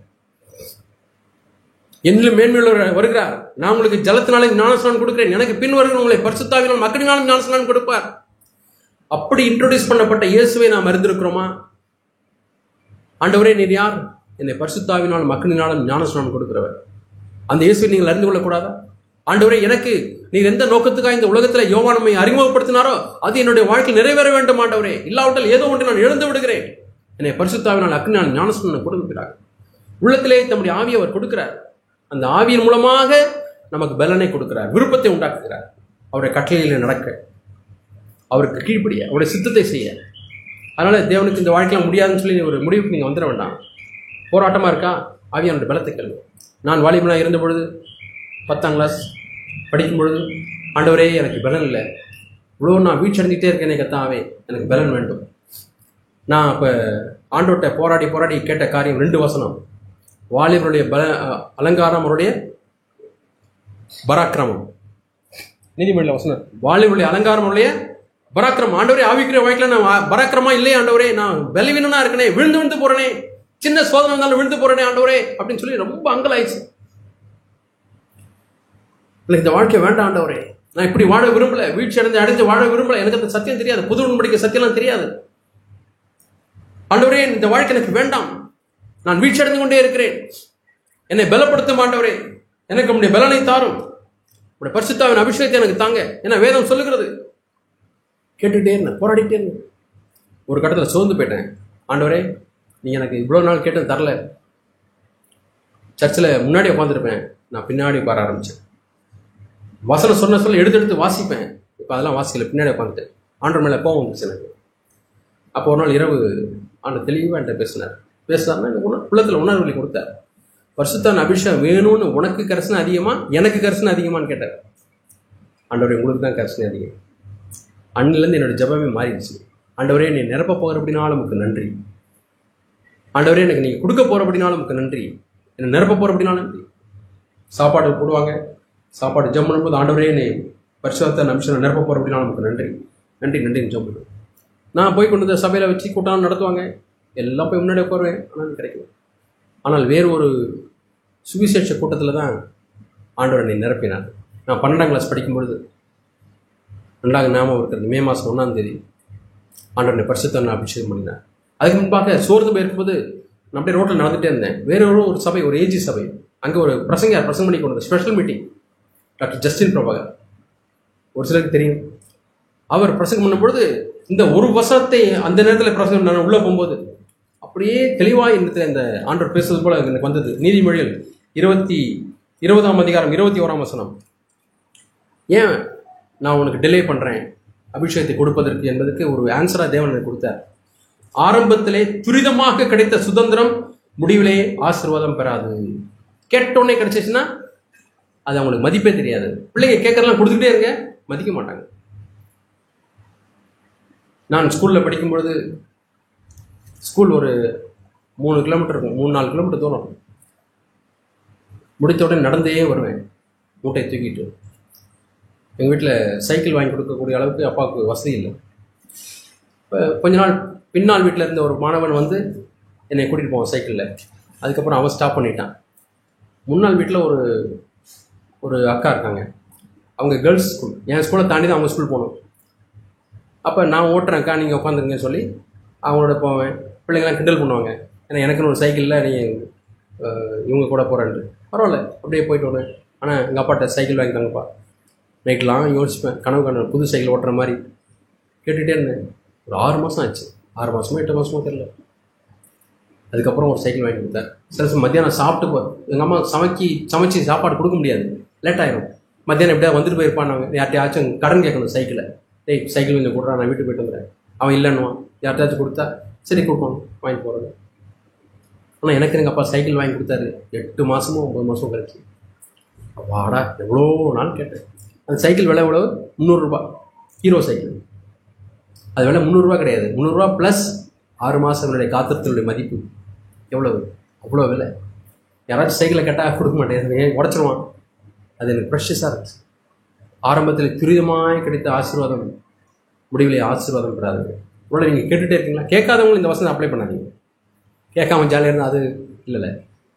என்னிலும் மேன்மையுள்ளவர் வருகிறார், நான் உங்களுக்கு ஜலத்தினாலே ஞானஸ்நானம் கொடுக்கிறேன், எனக்கு பின் வருகிற உங்களை பரிசுத்தாவினாலும் அக்கனினாலும் ஞானஸ்நானம் கொடுப்பார். அப்படி இன்ட்ரோடியூஸ் பண்ணப்பட்ட இயேசுவை நாம் அறிந்திருக்கிறோமா? ஆண்டவரே நீர் யார்? என்னை பரிசுத்தாவினாலும் அக்கனினாலும் ஞானஸ்நானம் கொடுக்கிறவர். அந்த இயேசுவை நீங்கள் அறிந்து கொள்ளக்கூடாதா? ஆண்டவரே எனக்கு நீர் எந்த நோக்கத்துக்காக இந்த உலகத்தில் யோவானை அறிமுகப்படுத்தினாரோ அது என்னுடைய வாழ்க்கையில் நிறைவேற வேண்டும் ஆண்டவரே. இல்லாவிட்டால் ஏதோ ஒன்று நான் இழந்து விடுகிறேன். என்னை பரிசுத்தாவினால் அக்கனினால் ஞானஸ்நானம் கொடுக்கிறார். உள்ளத்திலே தம்முடைய ஆவியை அவர் கொடுக்கிறார். அந்த ஆவியின் மூலமாக நமக்கு பலனை கொடுக்கிறார், விருப்பத்தை உண்டாக்குகிறார். அவருடைய கட்டளையில் நடக்க, அவருக்கு கீழ்ப்படிய, அவருடைய சித்தத்தை செய்ய. அதனால தேவனுக்கு இந்த வாழ்க்கையில் முடியாதுன்னு சொல்லி ஒரு முடிவுக்கு நீங்கள் வந்துட வேண்டாம். போராட்டமாக இருக்கா? ஆவியானுடைய பலத்தை கேளுங்க. நான் வாலிபனாக இருந்த பொழுது 10ஆம் கிளாஸ் படிக்கும் பொழுது, ஆண்டவரே எனக்கு பலன் இல்லை, இவ்வளோ நான் வீழ்ச்சி அடைஞ்சிட்டே இருக்கேனே கத்தாவே, எனக்கு பலன் வேண்டும். நான் இப்போ ஆண்டவர்கிட்ட போராடி போராடி கேட்ட காரியம் 2 வசனம். வாலிபருடைய அலங்காரம், அவருடைய பராக்கிரமம். நீதிமொழியில் வசனம், வாலிபருடைய அலங்காரம், அவருடைய பராக்கிரமம். ஆண்டவரே ஆவிக்கிற வாழ்க்கையில் நான் பராக்கிரமா இல்லையே ஆண்டவரே, நான் பலவீனனா இருக்கனே, விழுந்து விழுந்து போறேனே, சின்ன சோதனை இருந்தாலும் விழுந்து போறேனே ஆண்டவரே அப்படின்னு சொல்லி ரொம்ப அங்கலாயிடுச்சு. எனக்கு இந்த வாழ்க்கை வேண்டாம் ஆண்டவரே, நான் இப்படி வாழ விரும்பல, வீழ்ச்சி அடைஞ்சு வாழ விரும்பல. எனக்கு அந்த சத்தியம் தெரியாது, புது உடன்படிக்கை சத்தியம்லாம் தெரியாது. ஆண்டவரே, இந்த வாழ்க்கை எனக்கு வேண்டாம், நான் வீழ்ச்சி அடைந்து கொண்டே இருக்கிறேன், என்னை பலப்படுத்தும் ஆண்டவரே, எனக்கு உம்முடைய பலனை தாரும், உடைய பரிசுத்தாவின் அபிஷேகத்தை எனக்கு தாங்க, ஏன்னா வேதம் சொல்லுகிறது. கேட்டுட்டே இருந்தேன், போராடிட்டே இருந்தேன். ஒரு கட்டத்தில் சோர்ந்து போயிட்டேன். ஆண்டவரே, நீங்கள் எனக்கு இவ்வளோ நாள் கேட்டது தரல. சர்ச்சில் முன்னாடி உட்காந்துருப்பேன், நான் பின்னாடி உட்கார ஆரம்பித்தேன். வசனம் சொல்ல எடுத்து வாசிப்பேன். இப்போ அதெல்லாம் வாசிக்கல, பின்னாடி உட்காந்துட்டேன். ஆண்டவர் மேலே கோவம் வந்துச்சு எனக்கு. அப்போ ஒரு நாள் இரவு ஆண்டு தெளிவாக என்கிட்ட பேசினார்னா எனக்கு உள்ளத்தில் உணர்வுகளை கொடுத்தார். பரிசுத்தாவின் அபிஷேகம் வேணும்னு உனக்கு கரிசனை அதிகமா, எனக்கு கரிசனை அதிகமானு கேட்டார். ஆண்டவரே, உங்களுக்கு தான் கரிசனை அதிகம். அன்னிலேருந்து என்னோட ஜபமே மாறிடுச்சு. ஆண்டவரே, நீ நிரப்ப போகிறபடினாலும் உனக்கு நன்றி. ஆண்டவரே, எனக்கு நீங்கள் கொடுக்க போகிறபடினாலும் உனக்கு நன்றி. என்னை நிரப்ப போகிறபடினாலும் நன்றி. சாப்பாடு போடுவாங்க, சாப்பாடு ஜம் பண்ணும்போது ஆண்டவரே, என்னை பரிசுத்தாவின் அபிஷேகம் நிரப்ப போகிறபடினாலும் நமக்கு நன்றி நன்றி நன்றின்னு ஜம் பண்ணுவேன். நான் போய் கொண்டு வந்து சபையில் வச்சு கூட்டம் நடத்துவாங்க, எல்லாம் போய் முன்னாடி உட்காருவேன். ஆனால் கிடைக்கல. ஆனால் வேறு ஒரு சுவிசேஷ கூட்டத்தில் தான் ஆண்டவர் என்னை நிரப்பினார். நான் 12ஆம் கிளாஸ் படிக்கும்பொழுது, 2வது ஞாபகம் இருக்கிறது, மே மாதம் 1ஆம் தேதி ஆண்டவனை பரிசுத்தாவின் அபிஷேகம் பண்ணினார். அதுக்கு முன்பாக சோர்ந்து போயிருக்கும்போது நான் அப்படியே ரோட்டில் நடந்துகிட்டே இருந்தேன். வேற ஒரு சபை, ஒரு ஏஜி சபை, அங்கே ஒரு பிரசங்கம் பண்ணி கொண்டு வந்த special meeting. Doctor Justin Prabhakar, ஒரு சிலருக்கு தெரியும். அவர் பிரசங்கம் பண்ணும்பொழுது இந்த ஒரு வசனத்தை அந்த நேரத்தில் பிரசங்கம் நான் உள்ளே போகும்போது அப்படியே தெளிவாக இந்த ஆண்டவர் பேசுறது போல எனக்கு வந்தது. நீதிமொழிகள் 20ஆம் அதிகாரம் 21ஆம் வசனம். ஏன் நான் உனக்கு டிலே பண்ணுறேன் அபிஷேகத்தை கொடுப்பதற்கு என்பதற்கு ஒரு ஆன்சராக தேவன் எனக்கு கொடுத்தார். ஆரம்பத்திலே துரிதமாக கிடைத்த சுதந்திரம் முடிவிலே ஆசீர்வாதம் பெறாது. கேட்டோன்னே கிடைச்சிச்சுன்னா அது அவங்களுக்கு மதிப்பே தெரியாது. பிள்ளைங்க கேட்கறதெல்லாம் கொடுத்துக்கிட்டே இருங்க, மதிக்க மாட்டாங்க. நான் ஸ்கூலில் படிக்கும்பொழுது, ஸ்கூல் ஒரு 3 கிலோமீட்டர் இருக்கும், 3-4 கிலோமீட்டர் தூரம். முடித்த உடனே நடந்தே வருவேன் மூட்டையை தூக்கிட்டு. எங்கள் வீட்டில் சைக்கிள் வாங்கி கொடுக்கக்கூடிய அளவுக்கு அப்பாவுக்கு வசதி இல்லை. இப்போ கொஞ்ச நாள் பின்னால் வீட்டில் இருந்த ஒரு மாணவன் வந்து என்னை கூட்டிகிட்டு போவான் சைக்கிளில். அதுக்கப்புறம் அவன் ஸ்டாப் பண்ணிட்டான். முன்னாள் வீட்டில் ஒரு அக்கா இருக்காங்க, அவங்க கேர்ள்ஸ் ஸ்கூல். என் ஸ்கூலை தாண்டி தான் அவங்க ஸ்கூல் போகணும். அப்போ நான் ஓட்டுறேன் அக்கா, நீங்கள் உட்காந்துருங்கன்னு சொல்லி அவங்களோட போவேன். பிள்ளைங்களாம் கிண்டல் பண்ணுவாங்க, ஏன்னா எனக்குன்னு ஒரு சைக்கிளில் நீ இவங்க கூட போகிறேன்ட்டு. பரவாயில்ல, அப்படியே போயிட்டு வருவேன். ஆனால் எங்கள் அப்பாட்ட சைக்கிள் வாங்கி தாங்கப்பா. நைட்லாம் யோசிப்பேன், கனவு புது சைக்கிள் ஓட்டுற மாதிரி கேட்டுகிட்டே இருந்தேன். ஒரு 6 மாதம் ஆச்சு, 6 மாதமோ 8 மாதமோ தெரியல. அதுக்கப்புறம் ஒரு சைக்கிள் வாங்கி கொடுத்தார். சில மத்தியானம் சாப்பிட்டு எங்கள் அம்மா சமைச்சு சாப்பாடு கொடுக்க முடியாது, லேட் ஆகிடும். மத்தியானம் எப்படியா வந்துட்டு போயிருப்பான். யார்ட்டையாச்சும் கடன் கேட்கணும் சைக்கிளை. சைக்கிள் கொஞ்சம் கொடுறா, நான் வீட்டுக்கு போய்ட்டு வந்துடுறேன். அவன் இல்லைன்னுவான். யார்ட்டாச்சும் கொடுத்தா சரி கொடுக்கணும், வாங்கி போகிறது. ஆனால் எனக்கு எங்கள் அப்பா சைக்கிள் வாங்கி கொடுத்தாரு. 8 மாதமோ 9 மாதமோ கழிச்சு. வாடா, எவ்வளோ நாள் கேட்டேன். அந்த சைக்கிள் விலை எவ்வளோ? 300 ரூபா. Hero cycle. அது விலை 300 ரூபா கிடையாது, 300 ரூபா ப்ளஸ் 6 மாதங்களுடைய காத்திரத்தினுடைய மதிப்பு எவ்வளவு? அவ்வளோ விலை. யாராச்சும் சைக்கிளை கேட்டால் கொடுக்க மாட்டேன், ஏன் உடச்சிருவான். அது எனக்கு ப்ரெஷஸாக இருந்துச்சு. ஆரம்பத்தில் துரிதமாய் கிடைத்த ஆசீர்வாதம் முடிவிலே ஆசீர்வாதம் பெறாது. இவ்வளோ நீங்கள் கேட்டுகிட்டே இருக்கீங்களா? கேட்காதவங்களும் இந்த வசனம் அப்ளை பண்ணாதீங்க. கேட்காம ஜாலியாக இருந்தால் அது இல்லை.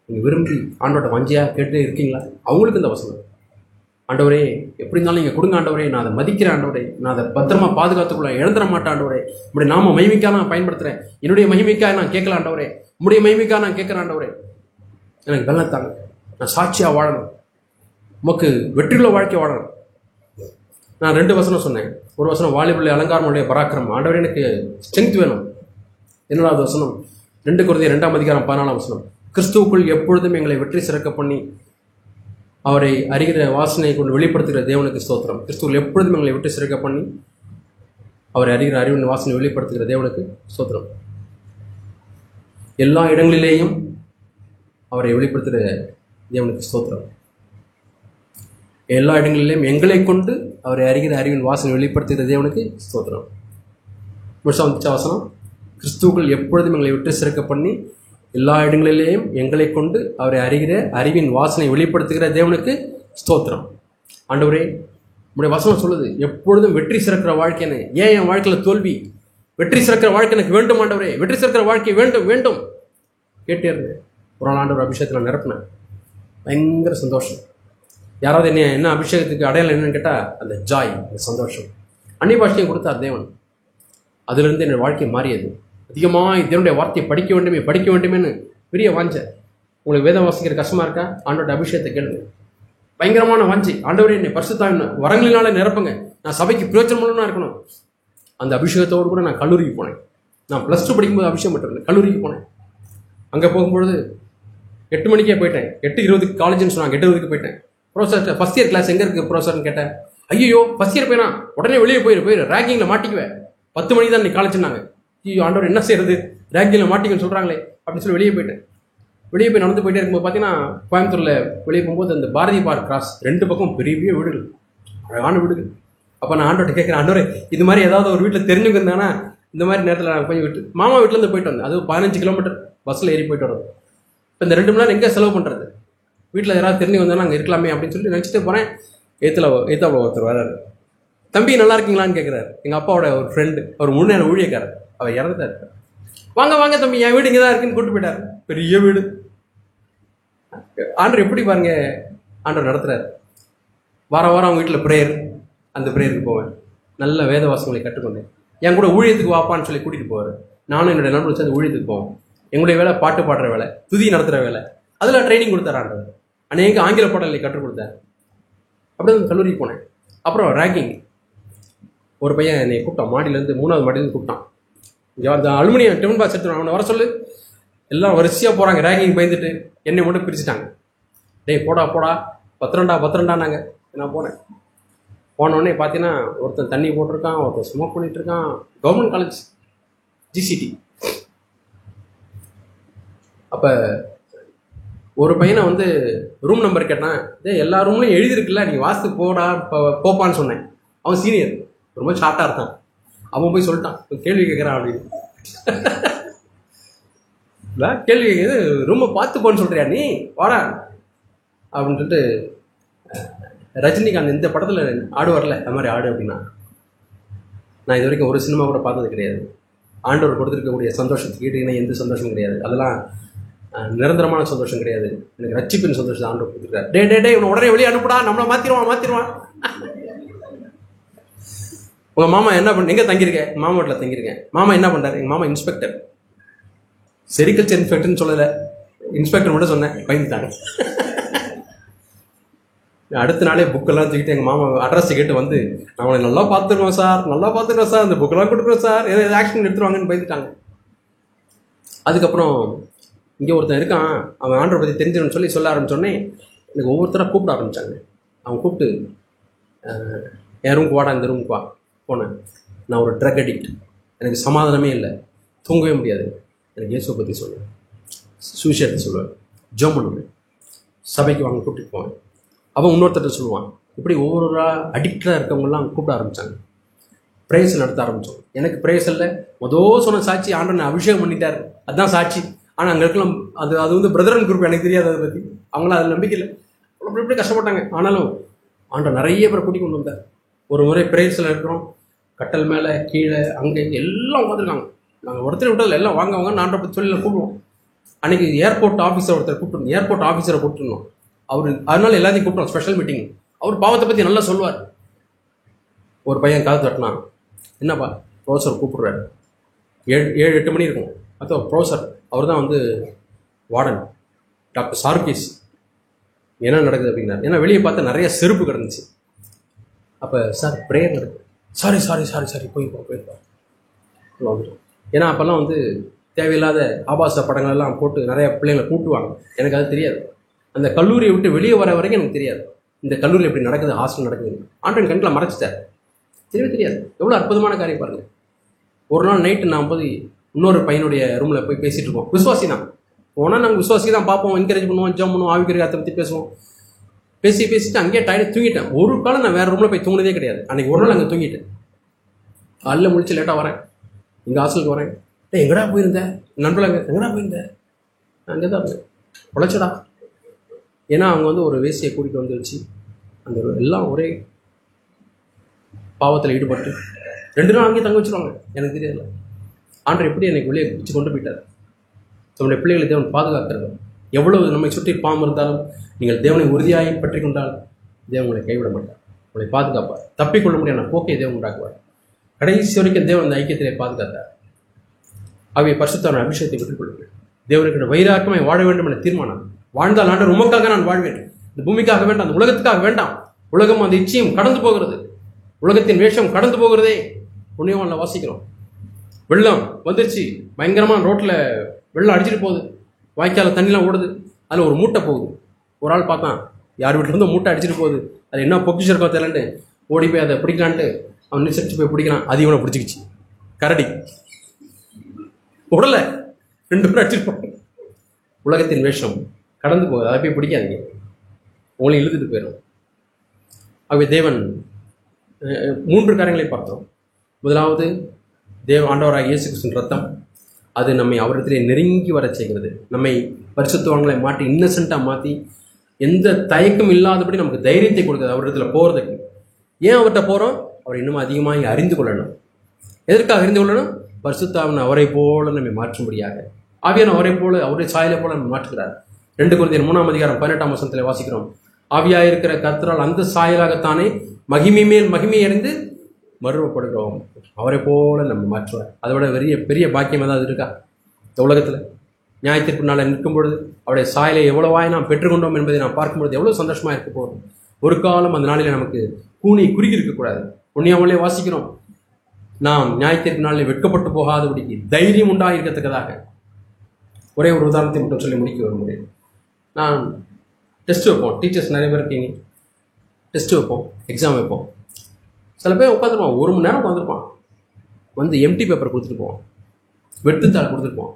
நீங்கள் விரும்பி ஆண்டோட வஞ்சியாக கேட்டுகிட்டே இருக்கீங்களா? அவங்களுக்கு இந்த வசனம். ஆண்டவரே, எப்படி இருந்தாலும் நீங்கள் கொடுங்க ஆண்டவரே, நான் அதை மதிக்கிறேன் ஆண்டவரே, நான் அதை பத்திரமா பாதுகாத்துக்குள்ள இழந்துட மாட்டேன் ஆண்டவரே, இப்படி நாம மகிமைக்காக நான் பயன்படுத்துகிறேன், என்னுடைய மகிமைக்காக நான் கேட்கல ஆண்டவரே, உடைய மகிமைக்காக நான் கேட்குறேன் ஆண்டவரே, எனக்கு வெள்ளத்தாங்க, நான் சாட்சியாக வாழணும், உமக்கு வெற்றியுள்ள வாழ்க்கை வாழணும். நான் 2 வசனம் சொன்னேன். ஒரு வசனம் வாலிபுள்ள அலங்காரமுடைய பராக்கிரமம். ஆண்டவரே, எனக்கு ஸ்ட்ரென்த் வேணும். என்னோட வசனம் 2 கொரிந்தியர் 2ஆம் அதிகாரம் 14ஆம் வசனம். கிறிஸ்துவுக்குள் எப்பொழுதும் எங்களை வெற்றி சிறக்க பண்ணி அவரை அறிகிற வாசனை கொண்டு வெளிப்படுத்துகிற தேவனுக்கு ஸ்தோத்திரம். கிறிஸ்துவுக்குள் எப்பொழுதும் எங்களை வெற்றி சிறக்க பண்ணி அவரை அறிகிற அறிவின் வாசனை வெளிப்படுத்துகிற தேவனுக்கு ஸ்தோத்திரம். எல்லா இடங்களிலேயும் அவரை வெளிப்படுத்துகிற தேவனுக்கு ஸ்தோத்திரம். எல்லா இடங்களிலேயும் எங்களை கொண்டு அவரை அறிகிற அறிவின் வாசனை வெளிப்படுத்துகிற தேவனுக்கு ஸ்தோத்திரம். வசனம், கிறிஸ்துவுக்குள் எப்பொழுதும் எங்களை விட்டு சிறக்க பண்ணி எல்லா இடங்களிலேயும் எங்களை கொண்டு அவரை அறிகிற அறிவின் வாசனை வெளிப்படுத்துகிற தேவனுக்கு ஸ்தோத்திரம். ஆண்டவரே, உங்களுடைய வசனம் சொல்லுது எப்பொழுதும் வெற்றி சிறக்கிற வாழ்க்கைன்னு. ஏன் என் வாழ்க்கையில் தோல்வி? வெற்றி சிறக்கிற வாழ்க்கை எனக்கு வேண்டும் ஆண்டவரே, வெற்றி சிறக்கிற வாழ்க்கை வேண்டும் வேண்டும் கேட்டே இருந்தேன். ஒரு நாள் ஆண்டவர் அபிஷேகத்தில் நிரப்பினேன். பயங்கர சந்தோஷம். யாராவது என்ன அபிஷேகத்துக்கு அடையாளம் என்னன்னு கேட்டால் அந்த ஜாய், அந்த சந்தோஷம். அந்நிய பாஷையும் கொடுத்தார் தேவன். அதிலிருந்து என் வாழ்க்கை மாறியது. அதிகமாக தேவனுடைய வார்த்தையை படிக்க வேண்டுமேன்னு பெரிய வாஞ்சை. உங்களுக்கு வேதம் வாசிக்கிற கஷ்டமாக இருக்கா? ஆண்டோட அபிஷேகத்தை கேளுங்க. பயங்கரமான வாஞ்சி. ஆண்டவரே என்னை பரிசுத்தாவின் வரங்களினால நிரப்புங்க, நான் சபைக்கு பிரயோஜனமுள்ளவனா இருக்கணும். அந்த அபிஷேகத்தோடு கூட நான் கல்லூரிக்கு போனேன். நான் +2 படிக்கும்போது அபிஷேகம் பெற்றிருந்தேன். கல்லூரிக்கு போனேன். அங்கே போகும்பொழுது 8 மணிக்கே போயிட்டேன். 8:20 காலேஜ்னு சொன்னாங்க. 8:20 போயிட்டேன். ப்ரொஃபஸர் ஃபஸ்ட் இயர் கிளாஸ் எங்கே இருக்குது ப்ரொஃபஸர்னு கேட்டேன். ஐயோ ஃபஸ்ட் இயர் போயினா உடனே வெளியே போயிரு ரேங்கிங்கில் மாட்டிக்குவேன். 10 மணிக்கு தான் நீ காலேஜ்னாங்க. ஐயோ ஆண்டவர் என்ன செய்யறது, ரேங்கிங்கில் மாட்டிக்கன்னு சொல்கிறாங்களே அப்படின்னு சொல்லி வெளியே போயிட்டேன். வெளியே போய் நடந்து போயிட்டே இருக்கும்போது பார்த்தீங்கன்னா, கோயம்புத்தூரில் வெளியே போகும்போது அந்த பாரதி பார்க் கிராஸ் 2 பக்கம் பெரிய வீடுகள், அழகான வீடுகள். அப்போ நான் ஆண்டோட்ட கேட்குறேன், ஆண்டவரே இது மாதிரி ஏதாவது ஒரு வீட்டில் தெரிஞ்சுங்க இருந்தாங்கன்னா இந்த மாதிரி நேரத்தில் நான் கொஞ்சம் விட்டு மாமா வீட்டிலேருந்து போயிட்டு வந்தேன். அது 15 கிலோமீட்டர் பஸ்ஸில் ஏறி போயிட்டு வரோம். இப்போ இந்த 2 மணி நேரம் எங்கே செலவு பண்ணுறது, வீட்டில் யாராவது தெரிஞ்சு வந்தாலும் அங்கே இருக்கலாமே அப்படின்னு சொல்லி நினச்சிட்டு போகிறேன். ஏத்தாவில் ஒருத்தர் வர்றாரு. தம்பி நல்லா இருக்கீங்களான்னு கேட்குறாரு. எங்கள் அப்பாவோட ஒரு ஃப்ரெண்டு, அவர் முன்னேற ஊழியக்காரர், அவர் இறந்துட்டார். வாங்க தம்பி, என் வீடு இங்கே தான் இருக்குன்னு கூப்பிட்டு போயிட்டார். பெரிய வீடு. ஆண்டவர் எப்படி பாருங்க ஆண்டவர் நடத்துறாரு. வாரம் அவங்க வீட்டில் ப்ரேயர், அந்த ப்ரேயருக்கு போவேன். நல்ல வேத வாசங்களை கற்றுக்கொண்டேன். என் கூட ஊழியத்துக்கு வாப்பான்னு சொல்லி கூட்டிகிட்டு போவார். நானும் என்னுடைய நண்பர்கள் சேர்ந்து ஊழியத்துக்கு போவோம். எங்களுடைய வேலை பாட்டு பாடுற வேலை, துதி நடத்துகிற வேலை. அதில் ட்ரைனிங் கொடுத்தார் ஆண்டவர். அநேக ஆங்கில பாடலை கற்றுக் கொடுத்தார். அப்படி தான் கல்லூரிக்கு போனேன். அப்புறம் ரேங்கிங். ஒரு பையன் என்னை கூப்பிட்டான், மாடியிலேருந்து 3வது மாடியிலேருந்து கூப்பிட்டான். அந்த அலுமினியம் டிஃபன் பாக்ஸ் எடுத்துருவான், அவனை வர சொல்லு. எல்லாம் வரிசையாக போகிறாங்க. ரேங்கிங் பயந்துட்டு என்னை மட்டும் பிரிச்சுட்டாங்க. டேய் போடா 12 நான் போனேன். போனோடனே பார்த்தீங்கன்னா ஒருத்தன் தண்ணி போட்டிருக்கான், ஒருத்தன் ஸ்மோக் பண்ணிட்டு இருக்கான். Government college GCT. அப்போ ஒரு பையனை வந்து ரூம் நம்பர் கேட்டான். எல்லா ரூம்லையும் எழுதிருக்குல்ல, நீ வாஸ்து போப்பான்னு சொன்னேன். அவன் சீனியர், ரொம்ப ஷார்ட்டாக இருக்கான். அவன் போய் சொல்லிட்டான், கேள்வி கேட்குறான் அப்படின்னு. கேள்வி கேட்குது, ரூமை பார்த்து போன்னு சொல்கிறியா நீ, வாடா அப்படின்னு சொல்லிட்டு. ரஜினிகாந்த் இந்த படத்தில் ஆடு வரல, அது மாதிரி ஆடு அப்படின்னா. நான் இது வரைக்கும் ஒரு சினிமா கூட பார்த்தது கிடையாது. ஆண்டவர் கொடுத்துருக்கக்கூடிய சந்தோஷத்துக்கு ஈடு எந்த சந்தோஷமும் கிடையாது. அதெல்லாம் நிரந்தரமான சந்தோஷம் கிடையாது. எனக்கு ரட்சிப்பின் சந்தோஷத்தை ஆண்டவர் கொடுத்துருக்காரு. டே இவனை உடனே வெளியே அனுப்புடா, நம்மளை மாற்றிடுவான். உங்கள் மாமா என்ன பண்ண, எங்கே தங்கியிருக்கேன்? மாமா வீட்டில் தங்கியிருக்கேன். மாமா என்ன பண்ணுறாரு? எங்கள் மாமா இன்ஸ்பெக்டர், செரிகல்ச்சர் இன்ஸ்பெக்டர்னு சொல்லலை, இன்ஸ்பெக்டர் மட்டும் சொன்னேன். பயந்துட்டாங்க. அடுத்த நாளே புக்கெல்லாம் தூக்கிட்டு எங்கள் மாமா அட்ரஸை கேட்டு வந்து, நான் அவனை நல்லா பார்த்துருவேன் சார், அந்த புக்கெல்லாம் கொடுக்குறேன் சார், ஏதாவது ஆக்ஷன் எடுத்துருவாங்கன்னு பயந்துட்டாங்க. அதுக்கப்புறம் இங்கே ஒருத்தன் இருக்கான், அவன் ஆண்டரை பற்றி தெரிஞ்சிடணும்னு சொல்ல ஆரம்பித்தோடனே எனக்கு ஒவ்வொருத்தராக கூப்பிட ஆரம்பித்தாங்க. அவன் கூப்பிட்டு என் ரூமுக்கு வாடா, இந்த ரூமுக்கு வா. போனேன். நான் ஒரு ட்ரக் அடிக்ட், எனக்கு சமாதானமே இல்லை, தூங்கவே முடியாது. எனக்கு இயேசுவை பற்றி சொல்லுவேன், சுவிசேஷத்தை சொல்லுவேன், ஜெபம் பண்ணுவேன், சபைக்கு வாங்க கூப்பிட்டு போவேன். அவன் இன்னொருத்தட்ட சொல்லுவான். இப்படி ஒவ்வொருவராக அடிக்டாக இருக்கவங்கலாம் கூப்பிட ஆரம்பித்தாங்க. ப்ரேயர்ஸ் நடத்த ஆரம்பித்தோம். எனக்கு ப்ரேயர்ஸ் இல்லை, சொன்ன சாட்சி ஆண்டவனை அபிஷேகம் பண்ணிட்டார், அதுதான் சாட்சி. ஆனால் அங்கே இருக்கலாம் அது வந்து பிரதரன் குரூப், எனக்கு தெரியாது அதை பற்றி. அவங்களாம் அதில் நம்பிக்கை இல்லை, அப்படி கஷ்டப்பட்டாங்க. ஆனாலும் ஆண்டவர் நிறைய பேரை கூட்டி கொண்டு வந்தார். ஒரு முறை ப்ரேயர்ஸில் இருக்கிறோம், கட்டல் மேலே கீழே அங்கே எல்லாம் உட்காந்துருக்காங்க. நாங்கள் ஒருத்தர் விட்டதில் எல்லாம் வாங்க ஆண்டவரை பற்றி சொல்லி கூப்பிடுவோம். அன்றைக்கி ஏர்போர்ட் ஆஃபீஸர் ஒருத்தர் கூப்பிட்டுருந்தோம், ஏர்போர்ட் ஆஃபீஸரை கூப்பிட்டுருந்தோம். அவர் அதனால எல்லாத்தையும் கூப்பிட்டோம், ஸ்பெஷல் மீட்டிங். அவர் பாவத்தை பற்றி நல்லா சொல்லுவார். ஒரு பையன் காது தட்டினான். என்னப்பா, ப்ரொஃபஸர் கூப்பிடுறாரு. 7-8 மணி இருக்கும். அப்போ ப்ரொஃபஸர் அவர் தான் வந்து வார்டன் டாக்டர் சார்கீஸ். என்ன நடக்குது அப்படின்னாரு. ஏன்னா வெளியே பார்த்தா நிறைய செருப்பு கிடந்துச்சு. அப்போ சார் ப்ரேயர் நடக்குது. சாரி போயிருப்பா. ஏன்னா அப்போல்லாம் வந்து தேவையில்லாத ஆபாச படங்கள் எல்லாம் போட்டு நிறைய பிள்ளைங்களை கூட்டுவாங்க. எனக்கு அது தெரியாது. அந்த கல்லூரியை விட்டு வெளியே வர வரைக்கும் எனக்கு தெரியாது இந்த கல்லூரியில் எப்படி நடக்குது, ஹாஸ்டல் நடக்குது. ஆண்டவன் கண்ணில் மறைச்சிட்டார், தெரியவே தெரியாது. எவ்வளோ அற்புதமான காரியம் பாருங்கள். ஒரு நாள் நைட்டு நான் போய் இன்னொரு பையனுடைய ரூமில் போய் பேசிகிட்டு இருக்கோம். விசுவாசி தான் போனால் நாங்கள் விசுவாசி தான் பார்ப்போம், என்கரேஜ் பண்ணுவோம், ஜம் பண்ணுவோம், ஆவிக்குரிய அதை பற்றி பேசுவோம். பேசிட்டு அங்கேயே டயர்டு தூங்கிட்டேன். ஒரு காலம் நான் வேறு ரூமில் போய் தூங்கினதே கிடையாது. அன்றைக்கி ஒரு நாள் அங்கே தூங்கிட்டேன். காலையில் முடிச்சு லேட்டாக வரேன், இங்கே ஹாஸ்டலுக்கு வரேன். எங்கடா போயிருந்தேன் நண்பர்கள், எங்கடா போயிருந்தேன்? அங்கே தான் உழைச்சடா. ஏன்னா அவங்க வந்து ஒரு வேசியை கூட்டிகிட்டு வந்துருச்சு. அந்த எல்லாம் ஒரே பாவத்தில் ஈடுபட்டு 2 நாள் அங்கேயே தங்க வச்சுருவாங்க. எனக்கு தெரியல. ஆண்டவர் எப்படி எனக்கு வெளியே பிடிச்சி கொண்டு போயிட்டார். நம்முடைய பிள்ளைகளை தேவன் பாதுகாக்கிறது. எவ்வளவு நம்மை சுற்றி பாவம் இருந்தாலும் நீங்கள் தேவனை உறுதியாய் பற்றி கொண்டால் தேவன் உங்களை கைவிட மாட்டார், உங்களை பாதுகாப்பார். தப்பிக்கொள்ள முடியாத போக்கை தேவன் உண்டாக்குவார். கடைசி வரைக்கும் தேவன் அந்த ஐக்கியத்திலே பாதுகாத்தார். ஆகவே பரிசுத்தமான அபிஷேகத்தை பெற்றுக் கொள்ளுங்கள். தேவனுக்கு வைராக்கமாய் வாழ வேண்டும் என தீர்மானம். வாழ்ந்தால் ஆண்டவர் உமக்காக நான் வாழ்வேன், இந்த பூமிக்காக வேண்டாம், அந்த உலகத்துக்காக வேண்டாம். உலகம் அந்த இச்சையும் கடந்து போகிறது, உலகத்தின் வேஷம் கடந்து போகிறதே. புண்ணியவான்ல வாசிக்கிறோம், வெள்ளம் வந்துருச்சு, பயங்கரமான ரோட்டில் வெள்ளம் அடிச்சுட்டு போகுது, வாய்க்கால தண்ணிலாம் ஓடுது, அதில் ஒரு மூட்டை போகுது. ஒரு ஆள் பார்த்தான், யார் வீட்டில் இருந்தோ மூட்டை அடிச்சுட்டு போகுது, அது என்ன பொக்கிஷம் இருக்கோ தெரியலன்ட்டு ஓடி போய் அதை பிடிக்கலான்ட்டு அவன் நிச்சரிச்சு போய் பிடிக்கிறான். அது இவனை பிடிச்சிக்கிச்சு, கரடி உடலை 2 பேரும் அடிச்சிருப்பாங்க. உலகத்தின் வேஷம் கடந்து போகுது, அதை போய் பிடிக்காதீங்க, உங்களை இழுத்துட்டு போயிடும். ஆகவே தேவன் 3 காரியங்களை பார்த்தோம். முதலாவது, ஆண்டவராக இயேசு கிறிஸ்துவின் ரத்தம், அது நம்மை அவரிடத்திலே நெருங்கி வர செய்கிறது. நம்மை பரிசுத்தவான்களை மாற்றி இன்னசென்ட்டாக மாற்றி எந்த தயக்கம் இல்லாதபடி நமக்கு தைரியத்தை கொடுக்குது அவரிடத்துல போகிறதுக்கு. ஏன் அவர்கிட்ட போகிறோம்? அவர் இன்னும் அதிகமாக அறிந்து கொள்ளணும். எதற்காக அறிந்து கொள்ளணும்? பரிசுத்தாவின் அவரை போல நம்மை மாற்றும்படியாக. ஆவியான அவரை போல, அவருடைய சாயலை போல நம்ம மாற்றுகிறார். 2 கொரிந்தியர் 3:18 வாசிக்கிறோம். ஆவியாக இருக்கிற கர்த்தரால் அந்த சாயலாகத்தானே மகிமை மேல் மகிமை அடைந்து மறுவப்படுகிறோம். அவரை போல நம்ம மாற்றுவார். அதை விட பெரிய பாக்கியம் ஏதாவது இருக்கா இந்த உலகத்தில்? நியாயத்திற்கு நாளில் நிற்கும் பொழுது அவருடைய சாயலை எவ்வளவாய் நாம் பெற்றுக்கொண்டோம் என்பதை நாம் பார்க்கும்பொழுது எவ்வளோ சந்தோஷமாக இருக்க போகிறோம். ஒரு காலம் அந்த நாளில் நமக்கு கூனி குறுகி இருக்கக்கூடாது. உண்மையாமலே வாசிக்கிறோம், நாம் நியாயத்திற்கு நாளில் வெட்கப்பட்டு போகாதபடிக்கு தைரியம் உண்டாக இருக்கத்தக்கதாக. ஒரே ஒரு உதாரணத்தை மட்டும் சொல்லி முடிக்க வர முடியும். நான் டெஸ்ட் வைப்போம், டீச்சர்ஸ் நிறைய பேர் இருக்கீங்க, டெஸ்ட் வைப்போம், எக்ஸாம் வைப்போம். சில பேர் உட்காந்துருப்பான், 1 மணி நேரம் உட்காந்துருப்பான், வந்து எம்டி பேப்பர் கொடுத்துட்டு போவான், வெட்டுத்தாள் கொடுத்துருப்போம்.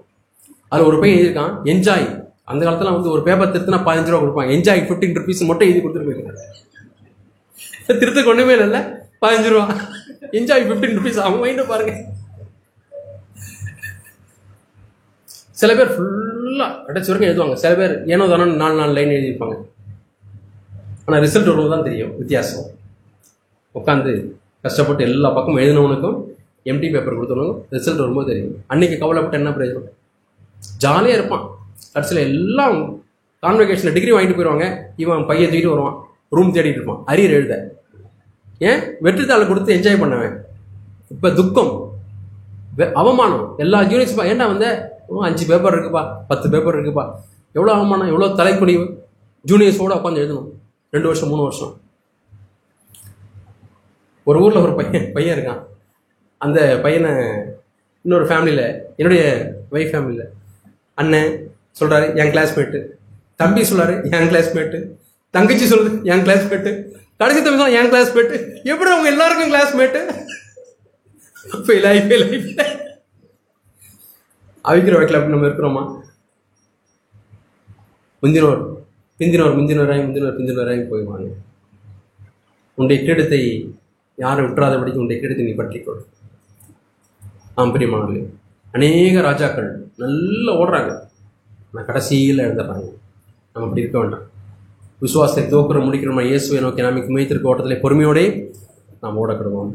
அதில் ஒரு பையன் எழுதியிருக்கான் என்ஜாய். அந்த காலத்தில் வந்து ஒரு பேப்பர் திருத்தினா 15 ரூபா கொடுப்பாங்க, என்ஜாய் 15 rupees மட்டும் எழுதி கொடுத்துட்டு போயிருக்காங்க. திருத்துக்கு ஒன்றுமே இல்லை, 15 ரூபா, என்ஜாய் 15 rupees. அவங்க மைண்டை பாருங்க. சில பேர் ஃபுல்லாக கடைசி வரைக்கும் எழுதுவாங்க, சில பேர் ஏனோ தானோ 4 லைன் எழுதியிருப்பாங்க. ஆனால் ரிசல்ட் வரும்போது தான் தெரியும் வித்தியாசம். உட்காந்து கஷ்டப்பட்டு எல்லா பக்கமும் எழுதினவனுக்கும் எம்டி பேப்பர் கொடுத்தவனுக்கும் ரிசல்ட் வரும்போது தெரியும். அன்னைக்கு கவலைப்பட்டு என்ன பிரயோஜனம்? ஜாலியாக இருப்பான். கடைசியில் எல்லாம் கான்வெகேஷனில் டிகிரி வாங்கிட்டு போயிடுவாங்க, இவன் பையன் தூக்கிட்டு வருவான், ரூம் தேடிட்டு இருப்பான் அரியர் எழுத. ஏன்? வெற்றித்தாளை கொடுத்து என்ஜாய் பண்ணவேன். இப்போ துக்கம், அவமானம். எல்லா ஜூனியர்ஸ் ஏன்டா வந்த 5 பேப்பர் இருக்குப்பா, 10 பேப்பர் இருக்குப்பா, எவ்வளோ அவமானம், எவ்வளோ தலைக்குனிவு. ஜூனியர்ஸோடு உட்காந்து எழுதணும் 2 வருஷம் 3 வருஷம். ஒரு ஊரில் ஒரு பையன் இருக்கான். அந்த பையனை இன்னொரு ஃபேமிலியில், என்னுடைய ஒய்ஃப் ஃபேமிலியில், அண்ணன் சொல்கிறாரு என் கிளாஸ்மேட்டு, தம்பி சொல்கிறாரு என் கிளாஸ்மேட்டு, தங்கச்சி சொல்லுது என் கிளாஸ்மேட்டு, கடைசி தம்பி சொல்ல என் கிளாஸ்மேட்டு. எப்படி அவங்க எல்லாருக்கும் கிளாஸ்மேட்டு? அவிக்கிற வைக்கல அப்படி நம்ம இருக்கிறோமா? பிந்தினோராய் போய்வாங்க. உன்னுடைய கிரீடத்தை யாரும் விட்டுறாதபடிக்கு உன்னுடைய கிரீடத்தை நீ பற்றிக்கொள். பிரியமானவர்களே, அநேக ராஜாக்கள் நல்லா ஓடுறாங்க, ஆனால் கடைசியில் எழுந்துடுறாங்க. நம்ம அப்படி இருக்க வேண்டாம். விசுவாசத்தை தோக்குற முடிக்கிறோமா இயேசுவை நோக்கி நாம் முயற்சிருக்க ஓட்டத்திலே பொறுமையோடே நாம் ஓடக்கிடுவோம்.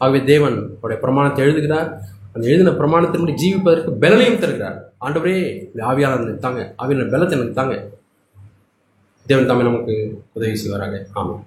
ஆகவே தேவன் அவருடைய பிரமாணத்தை எழுதுகிறார். அந்த எழுதின பிரமாணத்தின்படி ஜீவிப்பதற்கு பலனையும் தருகிறார். ஆண்டவரே, இந்த ஆவியாளர் தாங்க, ஆவியான பலத்தை எனக்கு தாங்க. தேவன் தாமே நமக்கு உதவி செய்வாராக. ஆமாம்.